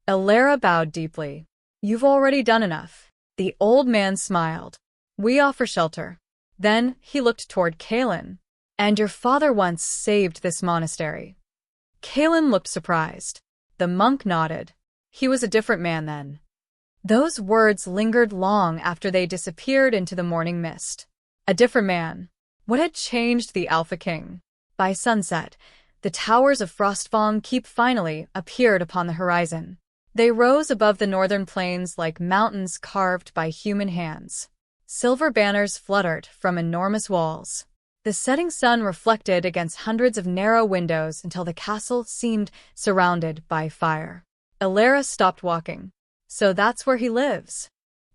Elara bowed deeply. "You've already done enough." The old man smiled. "We offer shelter." Then he looked toward Caelan. "And your father once saved this monastery." Caelan looked surprised. The monk nodded. He was a different man then. Those words lingered long after they disappeared into the morning mist. A different man. What had changed the Alpha King? By sunset, the towers of Frostfang Keep finally appeared upon the horizon. They rose above the northern plains like mountains carved by human hands. Silver banners fluttered from enormous walls. The setting sun reflected against hundreds of narrow windows until the castle seemed surrounded by fire. Elara stopped walking. "So that's where he lives."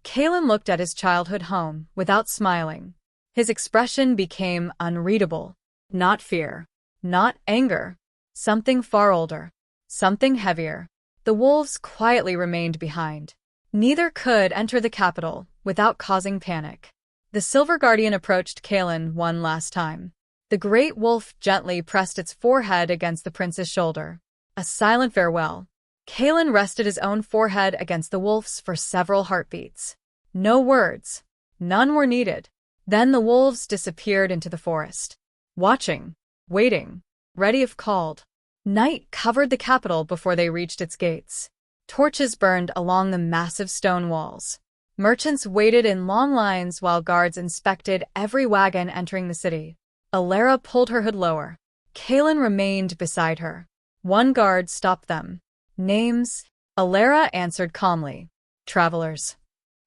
Caelan looked at his childhood home without smiling. His expression became unreadable. Not fear. Not anger. Something far older. Something heavier. The wolves quietly remained behind. Neither could enter the capital without causing panic. The Silver Guardian approached Caelan one last time. The great wolf gently pressed its forehead against the prince's shoulder. A silent farewell. Caelan rested his own forehead against the wolf's for several heartbeats. No words. None were needed. Then the wolves disappeared into the forest. Watching. Waiting. Ready if called. Night covered the capital before they reached its gates. Torches burned along the massive stone walls. Merchants waited in long lines while guards inspected every wagon entering the city. Elara pulled her hood lower. Caelan remained beside her. One guard stopped them. "Names?" Elara answered calmly. "Travelers."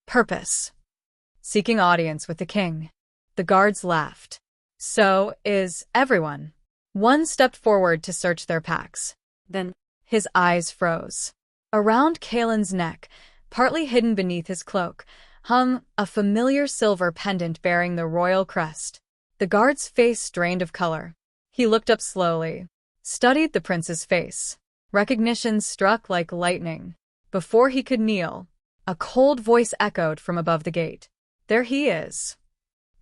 "Purpose?" "Seeking audience with the king." The guards laughed. "So is everyone." One stepped forward to search their packs. Then his eyes froze. Around Caelan's neck, partly hidden beneath his cloak, hung a familiar silver pendant bearing the royal crest. The guard's face drained of color. He looked up slowly, studied the prince's face. Recognition struck like lightning. Before he could kneel, a cold voice echoed from above the gate. "There he is."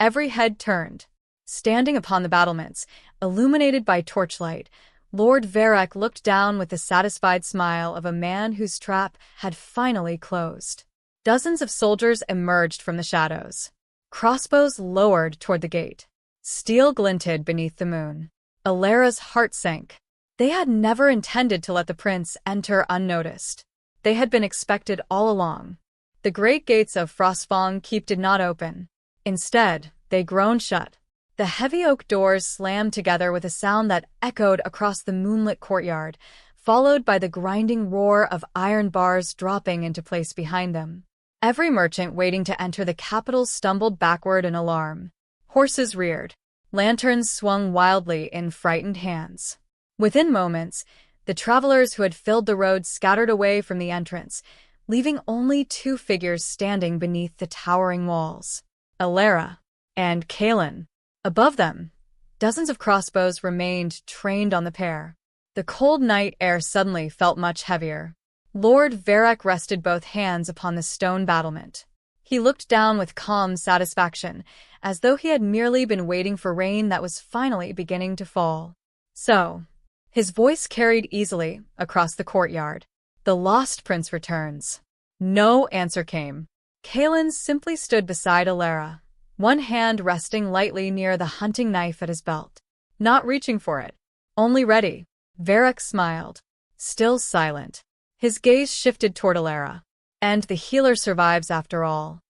Every head turned. Standing upon the battlements, illuminated by torchlight, Lord Varric looked down with the satisfied smile of a man whose trap had finally closed. Dozens of soldiers emerged from the shadows. Crossbows lowered toward the gate. Steel glinted beneath the moon. Elara's heart sank. They had never intended to let the prince enter unnoticed. They had been expected all along. The great gates of Frostfang Keep did not open. Instead, they groaned shut. The heavy oak doors slammed together with a sound that echoed across the moonlit courtyard, followed by the grinding roar of iron bars dropping into place behind them. Every merchant waiting to enter the capital stumbled backward in alarm. Horses reared. Lanterns swung wildly in frightened hands. Within moments, the travelers who had filled the road scattered away from the entrance, leaving only two figures standing beneath the towering walls. Elara and Caelan. Above them, dozens of crossbows remained trained on the pair. The cold night air suddenly felt much heavier. Lord Varric rested both hands upon the stone battlement. He looked down with calm satisfaction, as though he had merely been waiting for rain that was finally beginning to fall. So, his voice carried easily across the courtyard. The lost prince returns. No answer came. Caelan simply stood beside Elara, one hand resting lightly near the hunting knife at his belt. Not reaching for it, only ready. Varric smiled, still silent. His gaze shifted toward Elara. And the healer survives after all.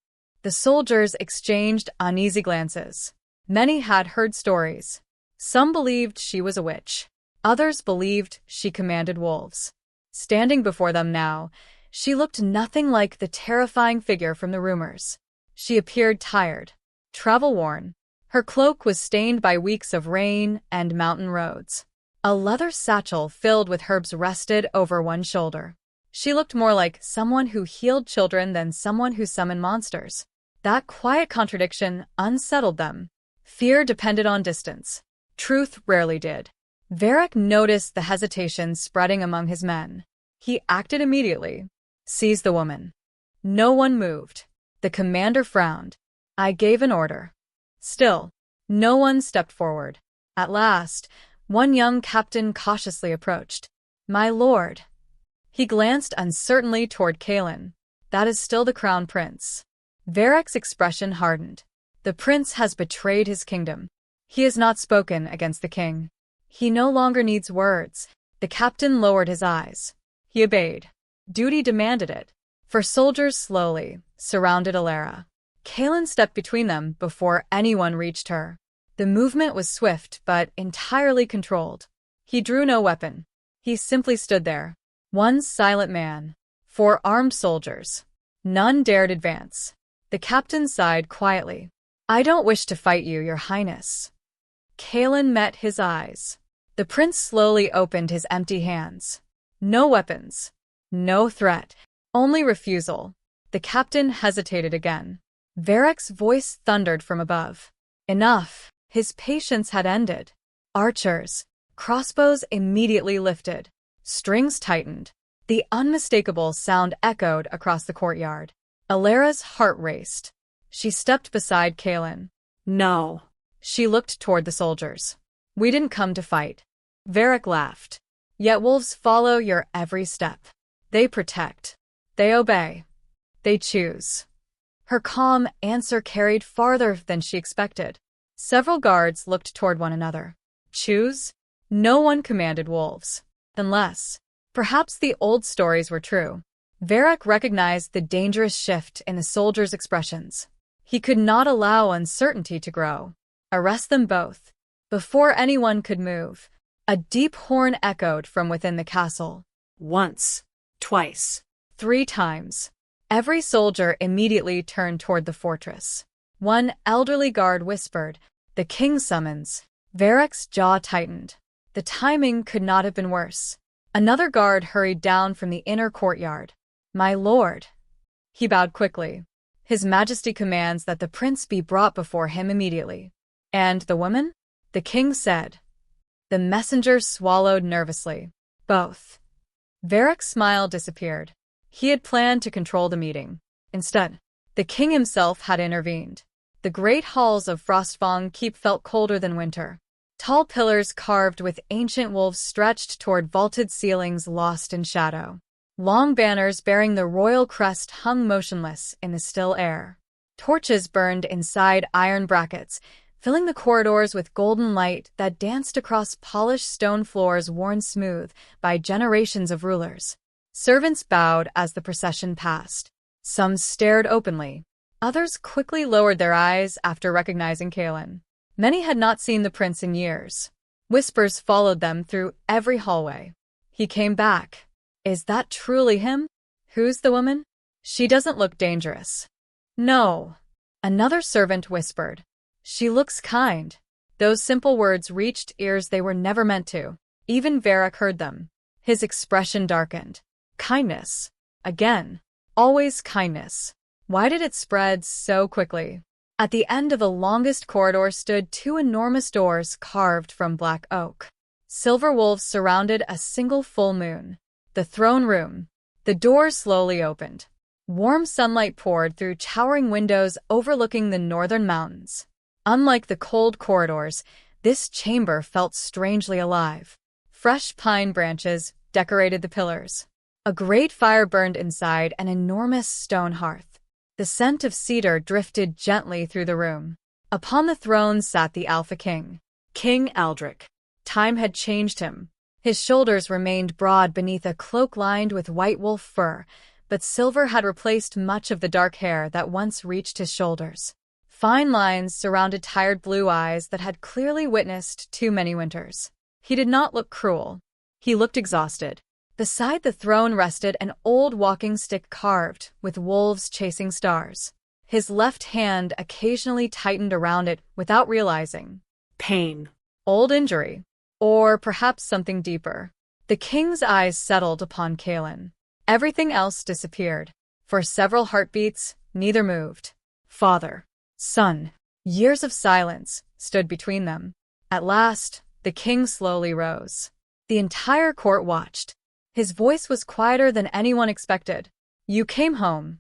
The soldiers exchanged uneasy glances. Many had heard stories. Some believed she was a witch. Others believed she commanded wolves. Standing before them now, she looked nothing like the terrifying figure from the rumors. She appeared tired, travel-worn. Her cloak was stained by weeks of rain and mountain roads. A leather satchel filled with herbs rested over one shoulder. She looked more like someone who healed children than someone who summoned monsters. That quiet contradiction unsettled them. Fear depended on distance. Truth rarely did. Varric noticed the hesitation spreading among his men. He acted immediately. Seized the woman. No one moved. The commander frowned. I gave an order. Still, no one stepped forward. At last, one young captain cautiously approached. My lord. He glanced uncertainly toward Caelan. That is still the crown prince. Varric's expression hardened. The prince has betrayed his kingdom. He has not spoken against the king. He no longer needs words. The captain lowered his eyes. He obeyed. Duty demanded it. For soldiers slowly surrounded Elara. Caelan stepped between them before anyone reached her. The movement was swift but entirely controlled. He drew no weapon. He simply stood there. One silent man. 4 armed soldiers. None dared advance. The captain sighed quietly. I don't wish to fight you, your highness. Caelan met his eyes. The prince slowly opened his empty hands. No weapons. No threat. Only refusal. The captain hesitated again. Varric's voice thundered from above. Enough. His patience had ended. Archers. Crossbows immediately lifted. Strings tightened. The unmistakable sound echoed across the courtyard. Elara's heart raced. She stepped beside Caelan. No. She looked toward the soldiers. We didn't come to fight. Varric laughed. Yet wolves follow your every step. They protect. They obey. They choose. Her calm answer carried farther than she expected. Several guards looked toward one another. Choose? No one commanded wolves. Unless, perhaps the old stories were true. Varric recognized the dangerous shift in the soldiers' expressions. He could not allow uncertainty to grow. Arrest them both. Before anyone could move, a deep horn echoed from within the castle. Once. Twice. 3 times. Every soldier immediately turned toward the fortress. One elderly guard whispered, "The king summons." Varric's jaw tightened. The timing could not have been worse. Another guard hurried down from the inner courtyard. My lord. He bowed quickly. His Majesty commands that the prince be brought before him immediately. And the woman? The king said. The messenger swallowed nervously. Both. Varric's smile disappeared. He had planned to control the meeting. Instead, the king himself had intervened. The great halls of Frostfang Keep felt colder than winter. Tall pillars carved with ancient wolves stretched toward vaulted ceilings lost in shadow. Long banners bearing the royal crest hung motionless in the still air. Torches burned inside iron brackets, filling the corridors with golden light that danced across polished stone floors worn smooth by generations of rulers. Servants bowed as the procession passed. Some stared openly. Others quickly lowered their eyes after recognizing Caelan. Many had not seen the prince in years. Whispers followed them through every hallway. He came back. Is that truly him? Who's the woman? She doesn't look dangerous. No. Another servant whispered. She looks kind. Those simple words reached ears they were never meant to. Even Varric heard them. His expression darkened. Kindness. Again. Always kindness. Why did it spread so quickly? At the end of the longest corridor stood 2 enormous doors carved from black oak. Silver wolves surrounded a single full moon. The throne room. The door slowly opened. Warm sunlight poured through towering windows overlooking the northern mountains. Unlike the cold corridors, this chamber felt strangely alive. Fresh pine branches decorated the pillars. A great fire burned inside an enormous stone hearth. The scent of cedar drifted gently through the room. Upon the throne sat the Alpha King, King Aldrich. Time had changed him. His shoulders remained broad beneath a cloak lined with white wolf fur, but silver had replaced much of the dark hair that once reached his shoulders. Fine lines surrounded tired blue eyes that had clearly witnessed too many winters. He did not look cruel. He looked exhausted. Beside the throne rested an old walking stick carved with wolves chasing stars. His left hand occasionally tightened around it without realizing. Pain. Old injury. Or perhaps something deeper. The king's eyes settled upon Caelan. Everything else disappeared. For several heartbeats, neither moved. Father, son. Years of silence stood between them. At last, the king slowly rose. The entire court watched. His voice was quieter than anyone expected. You came home.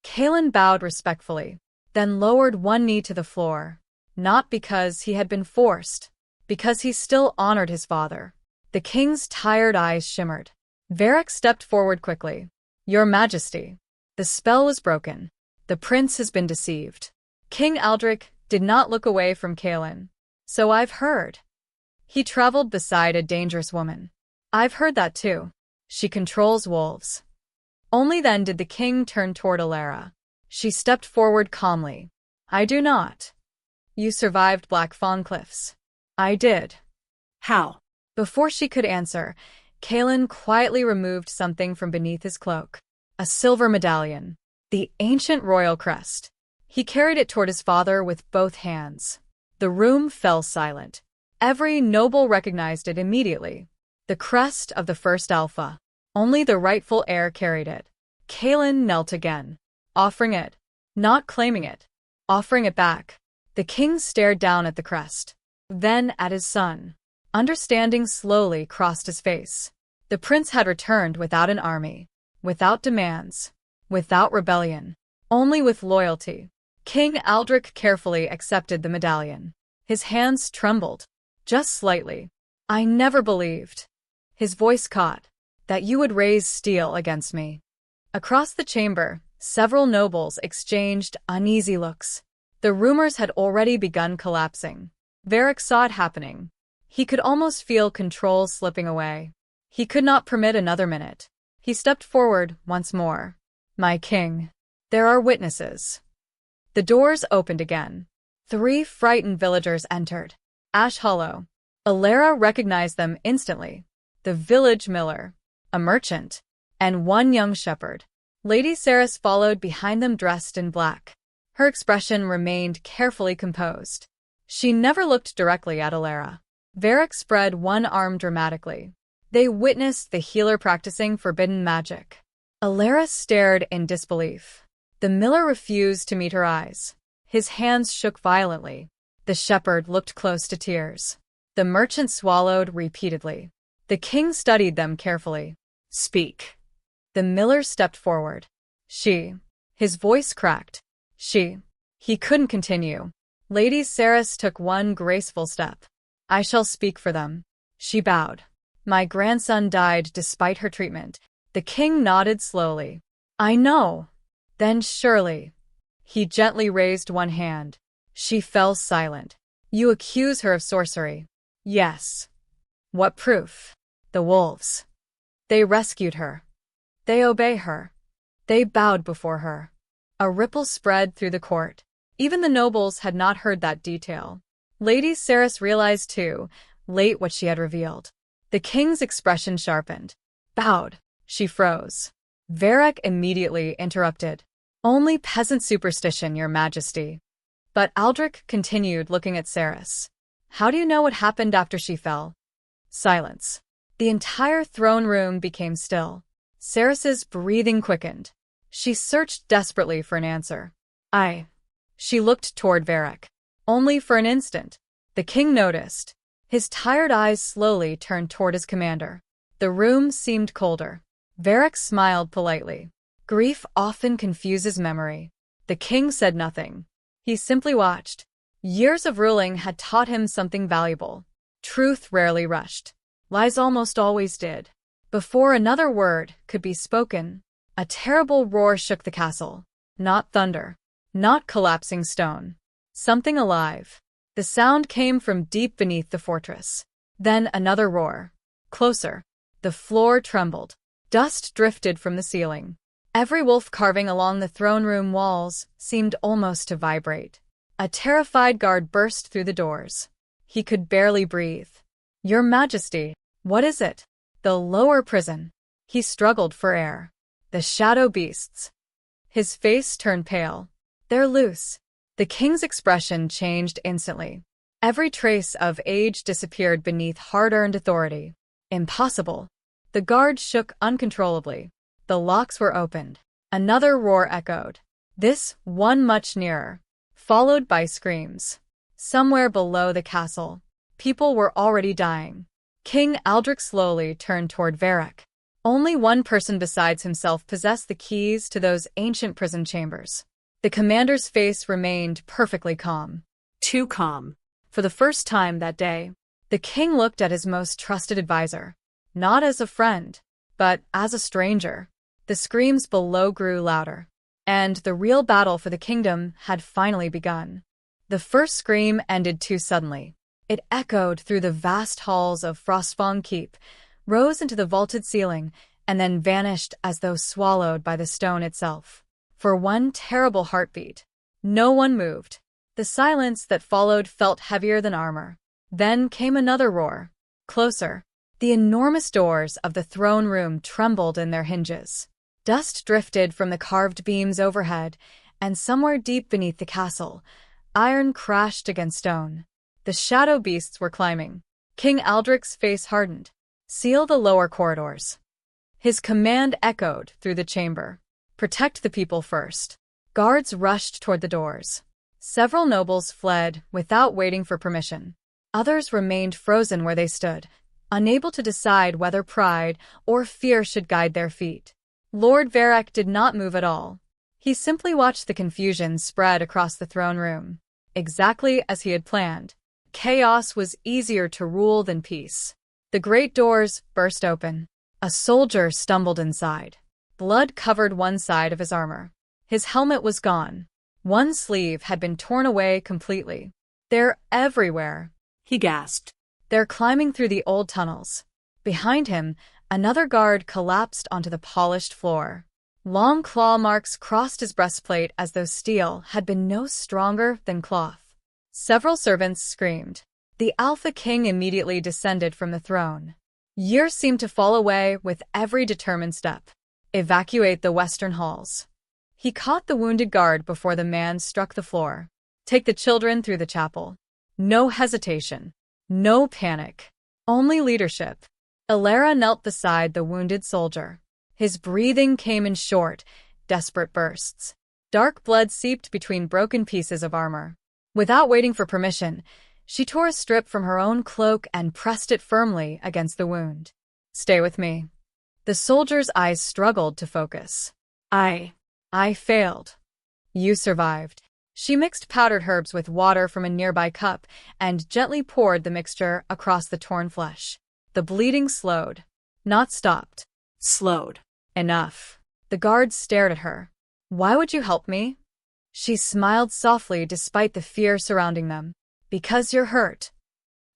Caelan bowed respectfully, then lowered one knee to the floor. Not because he had been forced, because he still honored his father. The king's tired eyes shimmered. Varric stepped forward quickly. Your Majesty. The spell was broken. The prince has been deceived. King Aldrich did not look away from Caelan. So I've heard. He traveled beside a dangerous woman. I've heard that too. She controls wolves. Only then did the king turn toward Elara. She stepped forward calmly. I do not. You survived Black Fawn Cliffs. I did. How? Before she could answer, Caelan quietly removed something from beneath his cloak. A silver medallion. The ancient royal crest. He carried it toward his father with both hands. The room fell silent. Every noble recognized it immediately. The crest of the first Alpha. Only the rightful heir carried it. Caelan knelt again, offering it, not claiming it, offering it back. The king stared down at the crest, then at his son. Understanding slowly crossed his face. The prince had returned without an army, without demands, without rebellion, only with loyalty. King Aldrich carefully accepted the medallion. His hands trembled, just slightly. I never believed. His voice caught. That you would raise steel against me. Across the chamber, several nobles exchanged uneasy looks. The rumors had already begun collapsing. Varric saw it happening. He could almost feel control slipping away. He could not permit another minute. He stepped forward once more. My king. There are witnesses. The doors opened again. 3 frightened villagers entered. Ash Hollow. Elara recognized them instantly. The village miller, a merchant, and 1 young shepherd. Lady Cerys followed behind them dressed in black. Her expression remained carefully composed. She never looked directly at Elara. Varric spread one arm dramatically. They witnessed the healer practicing forbidden magic. Elara stared in disbelief. The miller refused to meet her eyes. His hands shook violently. The shepherd looked close to tears. The merchant swallowed repeatedly. The king studied them carefully. Speak. The miller stepped forward. She. His voice cracked. She. He couldn't continue. Lady Cerys took one graceful step. I shall speak for them. She bowed. My grandson died despite her treatment. The king nodded slowly. I know. Then surely. He gently raised one hand. She fell silent. You accuse her of sorcery. Yes. What proof? The wolves. They rescued her. They obey her. They bowed before her. A ripple spread through the court. Even the nobles had not heard that detail. Lady Cerys realized too, late, what she had revealed. The king's expression sharpened. Bowed. She froze. Varric immediately interrupted. Only peasant superstition, your majesty. But Aldrich continued, looking at Cerys. How do you know what happened after she fell? Silence. The entire throne room became still. Cerys's breathing quickened. She searched desperately for an answer. She looked toward Varric. Only for an instant. The king noticed. His tired eyes slowly turned toward his commander. The room seemed colder. Varric smiled politely. Grief often confuses memory. The king said nothing. He simply watched. Years of ruling had taught him something valuable. Truth rarely rushed. Lies almost always did. Before another word could be spoken, a terrible roar shook the castle. Not thunder. Not collapsing stone. Something alive. The sound came from deep beneath the fortress. Then another roar. Closer. The floor trembled. Dust drifted from the ceiling. Every wolf carving along the throne room walls seemed almost to vibrate. A terrified guard burst through the doors. He could barely breathe. "Your Majesty, what is it?" "The lower prison." He struggled for air. "The shadow beasts." His face turned pale. "They're loose." The king's expression changed instantly. Every trace of age disappeared beneath hard-earned authority. Impossible. The guard shook uncontrollably. The locks were opened. Another roar echoed. This one much nearer, followed by screams. Somewhere below the castle, people were already dying. King Aldrich slowly turned toward Varric. Only one person besides himself possessed the keys to those ancient prison chambers. The commander's face remained perfectly calm. Too calm. For the first time that day, the king looked at his most trusted advisor, not as a friend, but as a stranger. The screams below grew louder, and the real battle for the kingdom had finally begun. The first scream ended too suddenly. It echoed through the vast halls of Frostfang Keep, rose into the vaulted ceiling, and then vanished as though swallowed by the stone itself. For one terrible heartbeat, no one moved. The silence that followed felt heavier than armor. Then came another roar. Closer. The enormous doors of the throne room trembled in their hinges. Dust drifted from the carved beams overhead, and somewhere deep beneath the castle, iron crashed against stone. The shadow beasts were climbing. King Aldrich's face hardened. "Seal the lower corridors." His command echoed through the chamber. "Protect the people first." Guards rushed toward the doors. Several nobles fled without waiting for permission. Others remained frozen where they stood, unable to decide whether pride or fear should guide their feet. Lord Varric did not move at all. He simply watched the confusion spread across the throne room. Exactly as he had planned. Chaos was easier to rule than peace. The great doors burst open. A soldier stumbled inside. Blood covered one side of his armor. His helmet was gone. One sleeve had been torn away completely. "They're everywhere," he gasped. "They're climbing through the old tunnels." Behind him, another guard collapsed onto the polished floor. Long claw marks crossed his breastplate as though steel had been no stronger than cloth. Several servants screamed. The Alpha King immediately descended from the throne. Years seemed to fall away with every determined step. "Evacuate the western halls." He caught the wounded guard before the man struck the floor. "Take the children through the chapel." No hesitation. No panic. Only leadership. Elara knelt beside the wounded soldier. His breathing came in short, desperate bursts. Dark blood seeped between broken pieces of armor. Without waiting for permission, she tore a strip from her own cloak and pressed it firmly against the wound. "Stay with me." The soldier's eyes struggled to focus. I failed." "You survived." She mixed powdered herbs with water from a nearby cup and gently poured the mixture across the torn flesh. The bleeding slowed. Not stopped. Slowed. "Enough." The guards stared at her. "Why would you help me?" She smiled softly despite the fear surrounding them. "Because you're hurt."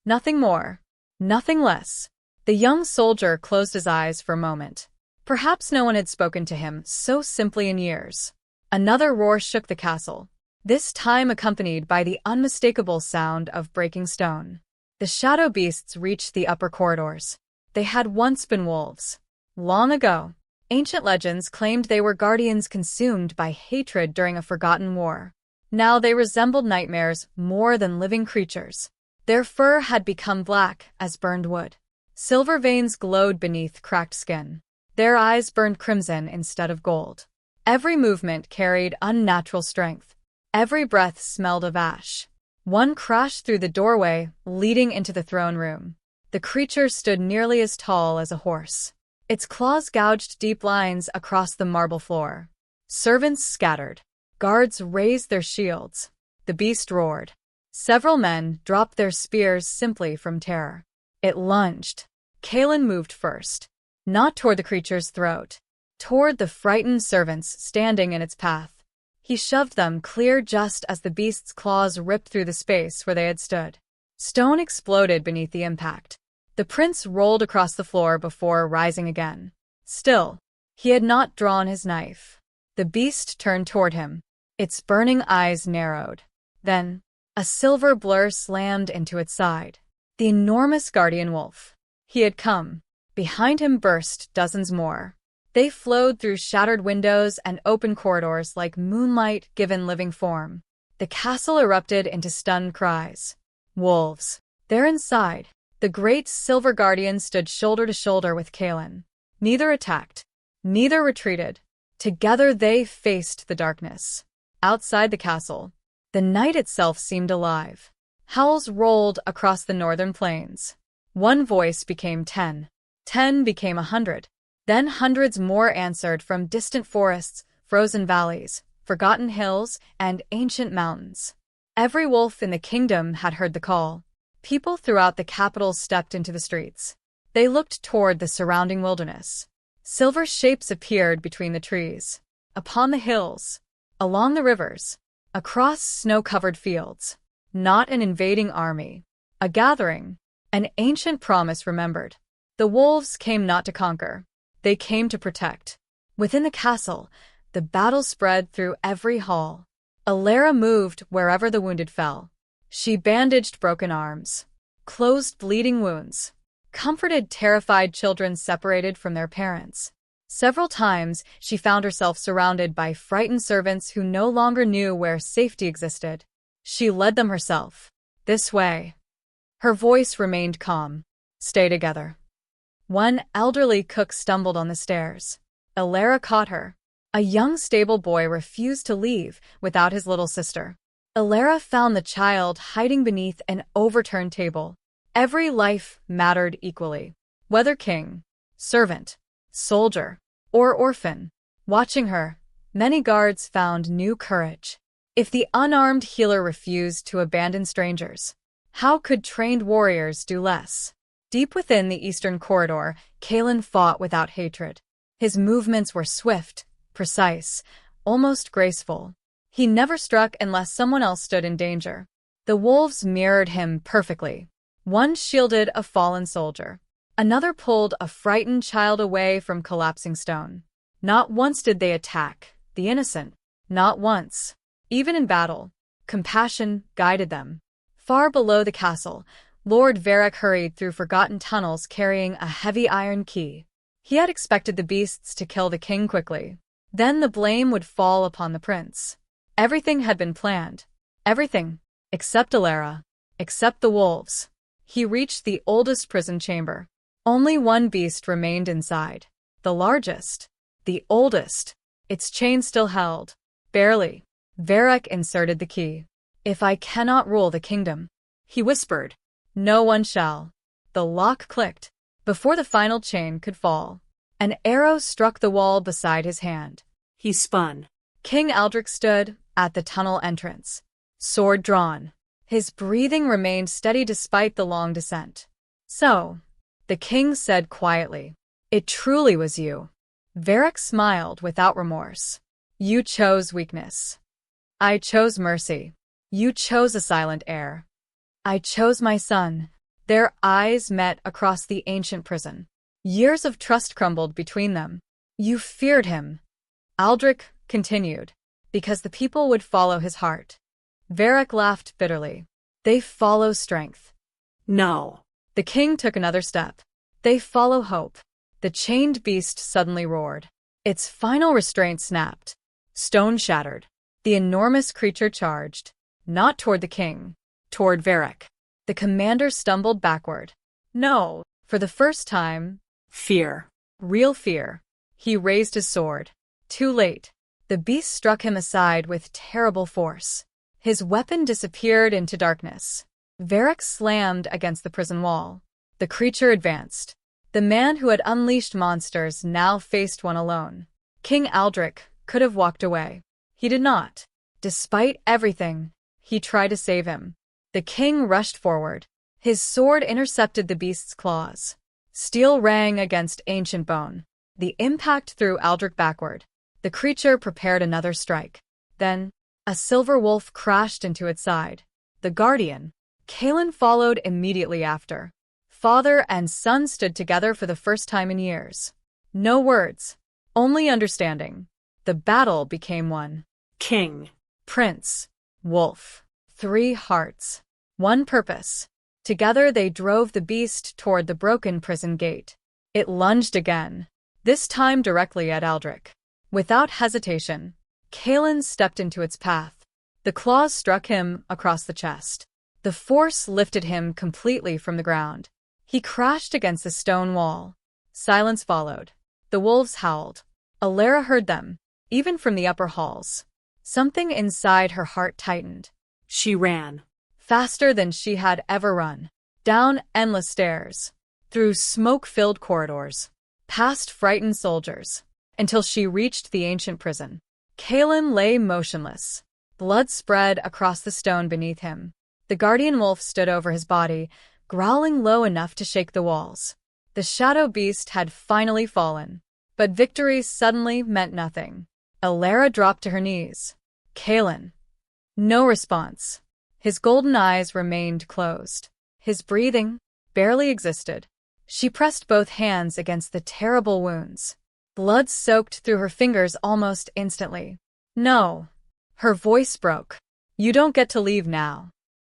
Nothing more. Nothing less. The young soldier closed his eyes for a moment. Perhaps no one had spoken to him so simply in years. Another roar shook the castle, this time accompanied by the unmistakable sound of breaking stone. The shadow beasts reached the upper corridors. They had once been wolves. Long ago, ancient legends claimed they were guardians consumed by hatred during a forgotten war. Now they resembled nightmares more than living creatures. Their fur had become black as burned wood. Silver veins glowed beneath cracked skin. Their eyes burned crimson instead of gold. Every movement carried unnatural strength. Every breath smelled of ash. One crashed through the doorway leading into the throne room. The creature stood nearly as tall as a horse. Its claws gouged deep lines across the marble floor. Servants scattered. Guards raised their shields. The beast roared. Several men dropped their spears simply from terror. It lunged. Caelan moved first. Not toward the creature's throat. Toward the frightened servants standing in its path. He shoved them clear just as the beast's claws ripped through the space where they had stood. Stone exploded beneath the impact. The prince rolled across the floor before rising again. Still, he had not drawn his knife. The beast turned toward him. Its burning eyes narrowed. Then, a silver blur slammed into its side. The enormous guardian wolf. He had come. Behind him burst dozens more. They flowed through shattered windows and open corridors like moonlight given living form. The castle erupted into stunned cries. Wolves. There inside, the great silver guardian stood shoulder to shoulder with Caelan. Neither attacked. Neither retreated. Together they faced the darkness. Outside the castle, the night itself seemed alive. Howls rolled across the northern plains. One voice became 10. 10 became 100. Then hundreds more answered from distant forests, frozen valleys, forgotten hills, and ancient mountains. Every wolf in the kingdom had heard the call. People throughout the capital stepped into the streets. They looked toward the surrounding wilderness. Silver shapes appeared between the trees, upon the hills, along the rivers, across snow-covered fields. Not an invading army. A gathering. An ancient promise remembered. The wolves came not to conquer. They came to protect. Within the castle, the battle spread through every hall. Elara moved wherever the wounded fell. She bandaged broken arms, closed bleeding wounds, comforted terrified children separated from their parents. Several times, she found herself surrounded by frightened servants who no longer knew where safety existed. She led them herself. This way. Her voice remained calm. Stay together. One elderly cook stumbled on the stairs. Elara caught her. A young stable boy refused to leave without his little sister. Elara found the child hiding beneath an overturned table. Every life mattered equally. Whether king, servant, soldier, or orphan. Watching her, many guards found new courage. If the unarmed healer refused to abandon strangers, how could trained warriors do less? Deep within the eastern corridor, Caelan fought without hatred. His movements were swift, precise, almost graceful. He never struck unless someone else stood in danger. The wolves mirrored him perfectly. One shielded a fallen soldier. Another pulled a frightened child away from collapsing stone. Not once did they attack the innocent. Not once. Even in battle, compassion guided them. Far below the castle, Lord Varric hurried through forgotten tunnels carrying a heavy iron key. He had expected the beasts to kill the king quickly. Then the blame would fall upon the prince. Everything had been planned. Everything. Except Elara. Except the wolves. He reached the oldest prison chamber. Only one beast remained inside. The largest. The oldest. Its chain still held. Barely. Varric inserted the key. If I cannot rule the kingdom, he whispered, no one shall. The lock clicked. Before the final chain could fall, an arrow struck the wall beside his hand. He spun. King Aldrich stood at the tunnel entrance, sword drawn. His breathing remained steady despite the long descent. So, the king said quietly, it truly was you. Varric smiled without remorse. You chose weakness. I chose mercy. You chose a silent heir. I chose my son. Their eyes met across the ancient prison. Years of trust crumbled between them. You feared him. Aldrich continued, because the people would follow his heart. Varric laughed bitterly. They follow strength. No. The king took another step. They follow hope. The chained beast suddenly roared. Its final restraint snapped. Stone shattered. The enormous creature charged, not toward the king, toward Varric. The commander stumbled backward. No, for the first time. Fear. Real fear. He raised his sword. Too late. The beast struck him aside with terrible force. His weapon disappeared into darkness. Varric slammed against the prison wall. The creature advanced. The man who had unleashed monsters now faced one alone. King Aldrich could have walked away. He did not. Despite everything, he tried to save him. The king rushed forward. His sword intercepted the beast's claws. Steel rang against ancient bone. The impact threw Aldrich backward. The creature prepared another strike. Then, a silver wolf crashed into its side. The guardian, Caelan, followed immediately after. Father and son stood together for the first time in years. No words, only understanding. The battle became one. King. Prince. Wolf. 3 hearts. One purpose. Together they drove the beast toward the broken prison gate. It lunged again, this time directly at Aldrich. Without hesitation, Caelan stepped into its path. The claws struck him across the chest. The force lifted him completely from the ground. He crashed against the stone wall. Silence followed. The wolves howled. Elara heard them, even from the upper halls. Something inside her heart tightened. She ran. Faster than she had ever run. Down endless stairs. Through smoke-filled corridors. Past frightened soldiers. Until she reached the ancient prison. Caelan lay motionless. Blood spread across the stone beneath him. The guardian wolf stood over his body, growling low enough to shake the walls. The shadow beast had finally fallen. But victory suddenly meant nothing. Elara dropped to her knees. Caelan. No response. His golden eyes remained closed. His breathing barely existed. She pressed both hands against the terrible wounds. Blood soaked through her fingers almost instantly. No. Her voice broke. You don't get to leave now.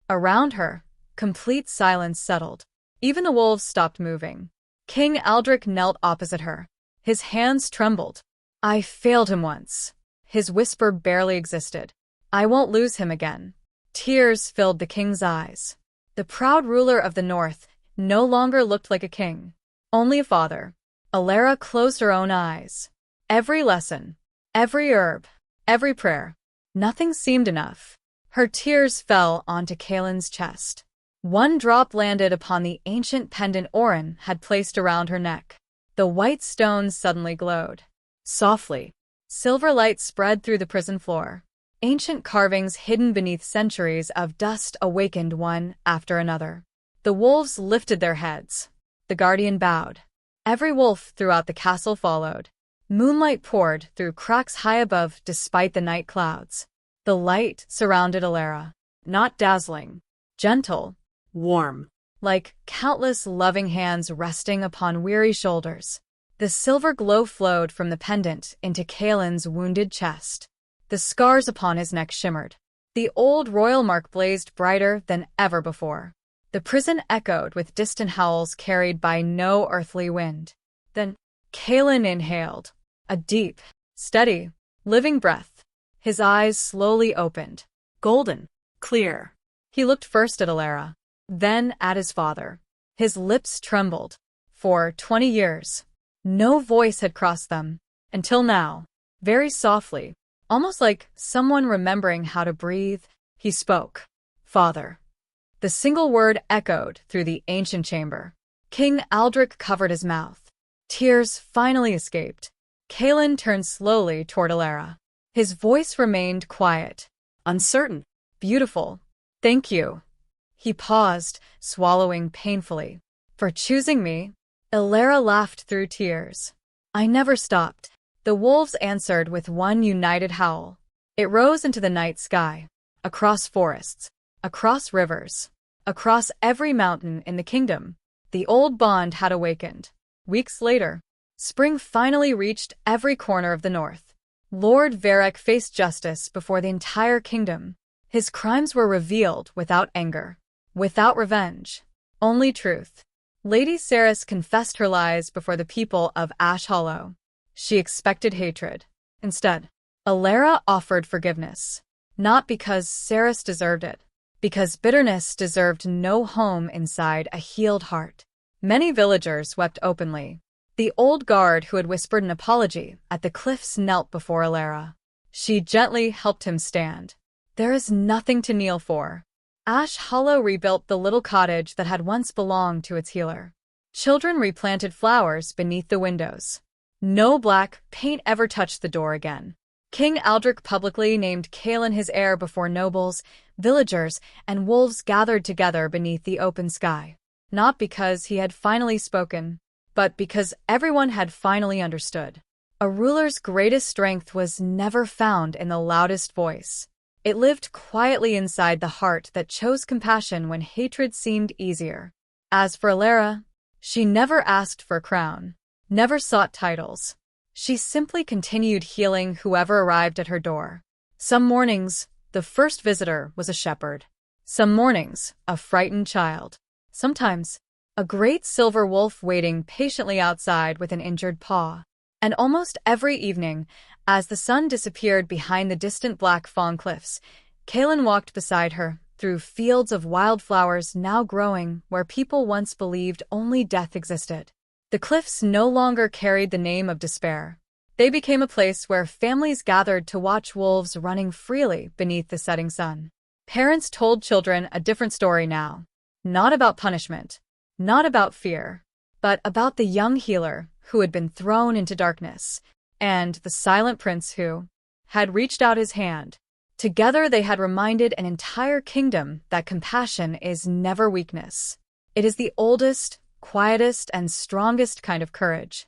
Around her, complete silence settled. Even the wolves stopped moving. King Aldrich knelt opposite her. His hands trembled. I failed him once. His whisper barely existed. I won't lose him again. Tears filled the king's eyes. The proud ruler of the north no longer looked like a king, only a father. Elara closed her own eyes. Every lesson, every herb, every prayer. Nothing seemed enough. Her tears fell onto Caelan's chest. One drop landed upon the ancient pendant Orin had placed around her neck. The white stones suddenly glowed. Softly, silver light spread through the prison floor. Ancient carvings hidden beneath centuries of dust awakened one after another. The wolves lifted their heads. The guardian bowed. Every wolf throughout the castle followed. Moonlight poured through cracks high above despite the night clouds. The light surrounded Elara. Not dazzling. Gentle. Warm. Like countless loving hands resting upon weary shoulders. The silver glow flowed from the pendant into Caelan's wounded chest. The scars upon his neck shimmered. The old royal mark blazed brighter than ever before. The prison echoed with distant howls carried by no earthly wind. Then, Caelan inhaled. A deep, steady, living breath. His eyes slowly opened. Golden. Clear. He looked first at Elara, then at his father. His lips trembled. For 20 years, no voice had crossed them. Until now, very softly, almost like someone remembering how to breathe, he spoke. Father. The single word echoed through the ancient chamber. King Aldrich covered his mouth. Tears finally escaped. Caelan turned slowly toward Elara. His voice remained quiet. Uncertain. Beautiful. Thank you. He paused, swallowing painfully. For choosing me. Elara laughed through tears. I never stopped. The wolves answered with one united howl. It rose into the night sky. Across forests. Across rivers. Across every mountain in the kingdom. The old bond had awakened. Weeks later, spring finally reached every corner of the north. Lord Varric faced justice before the entire kingdom. His crimes were revealed without anger. Without revenge. Only truth. Lady Cerys confessed her lies before the people of Ash Hollow. She expected hatred. Instead, Elara offered forgiveness. Not because Cerys deserved it. Because bitterness deserved no home inside a healed heart. Many villagers wept openly. The old guard who had whispered an apology at the cliffs knelt before Elara. She gently helped him stand. There is nothing to kneel for. Ash Hollow rebuilt the little cottage that had once belonged to its healer. Children replanted flowers beneath the windows. No black paint ever touched the door again. King Aldrich publicly named Caelan his heir before nobles, villagers, and wolves gathered together beneath the open sky. Not because he had finally spoken, but because everyone had finally understood. A ruler's greatest strength was never found in the loudest voice. It lived quietly inside the heart that chose compassion when hatred seemed easier. As for Elara, she never asked for a crown, never sought titles. She simply continued healing whoever arrived at her door. Some mornings, the first visitor was a shepherd. Some mornings, a frightened child. Sometimes, a great silver wolf waiting patiently outside with an injured paw. And almost every evening, as the sun disappeared behind the distant black fawn cliffs, Caelan walked beside her through fields of wildflowers now growing where people once believed only death existed. The cliffs no longer carried the name of despair. They became a place where families gathered to watch wolves running freely beneath the setting sun. Parents told children a different story now. Not about punishment, not about fear, but about the young healer who had been thrown into darkness, and the silent prince who had reached out his hand. Together they had reminded an entire kingdom that compassion is never weakness. It is the oldest, quietest, and strongest kind of courage.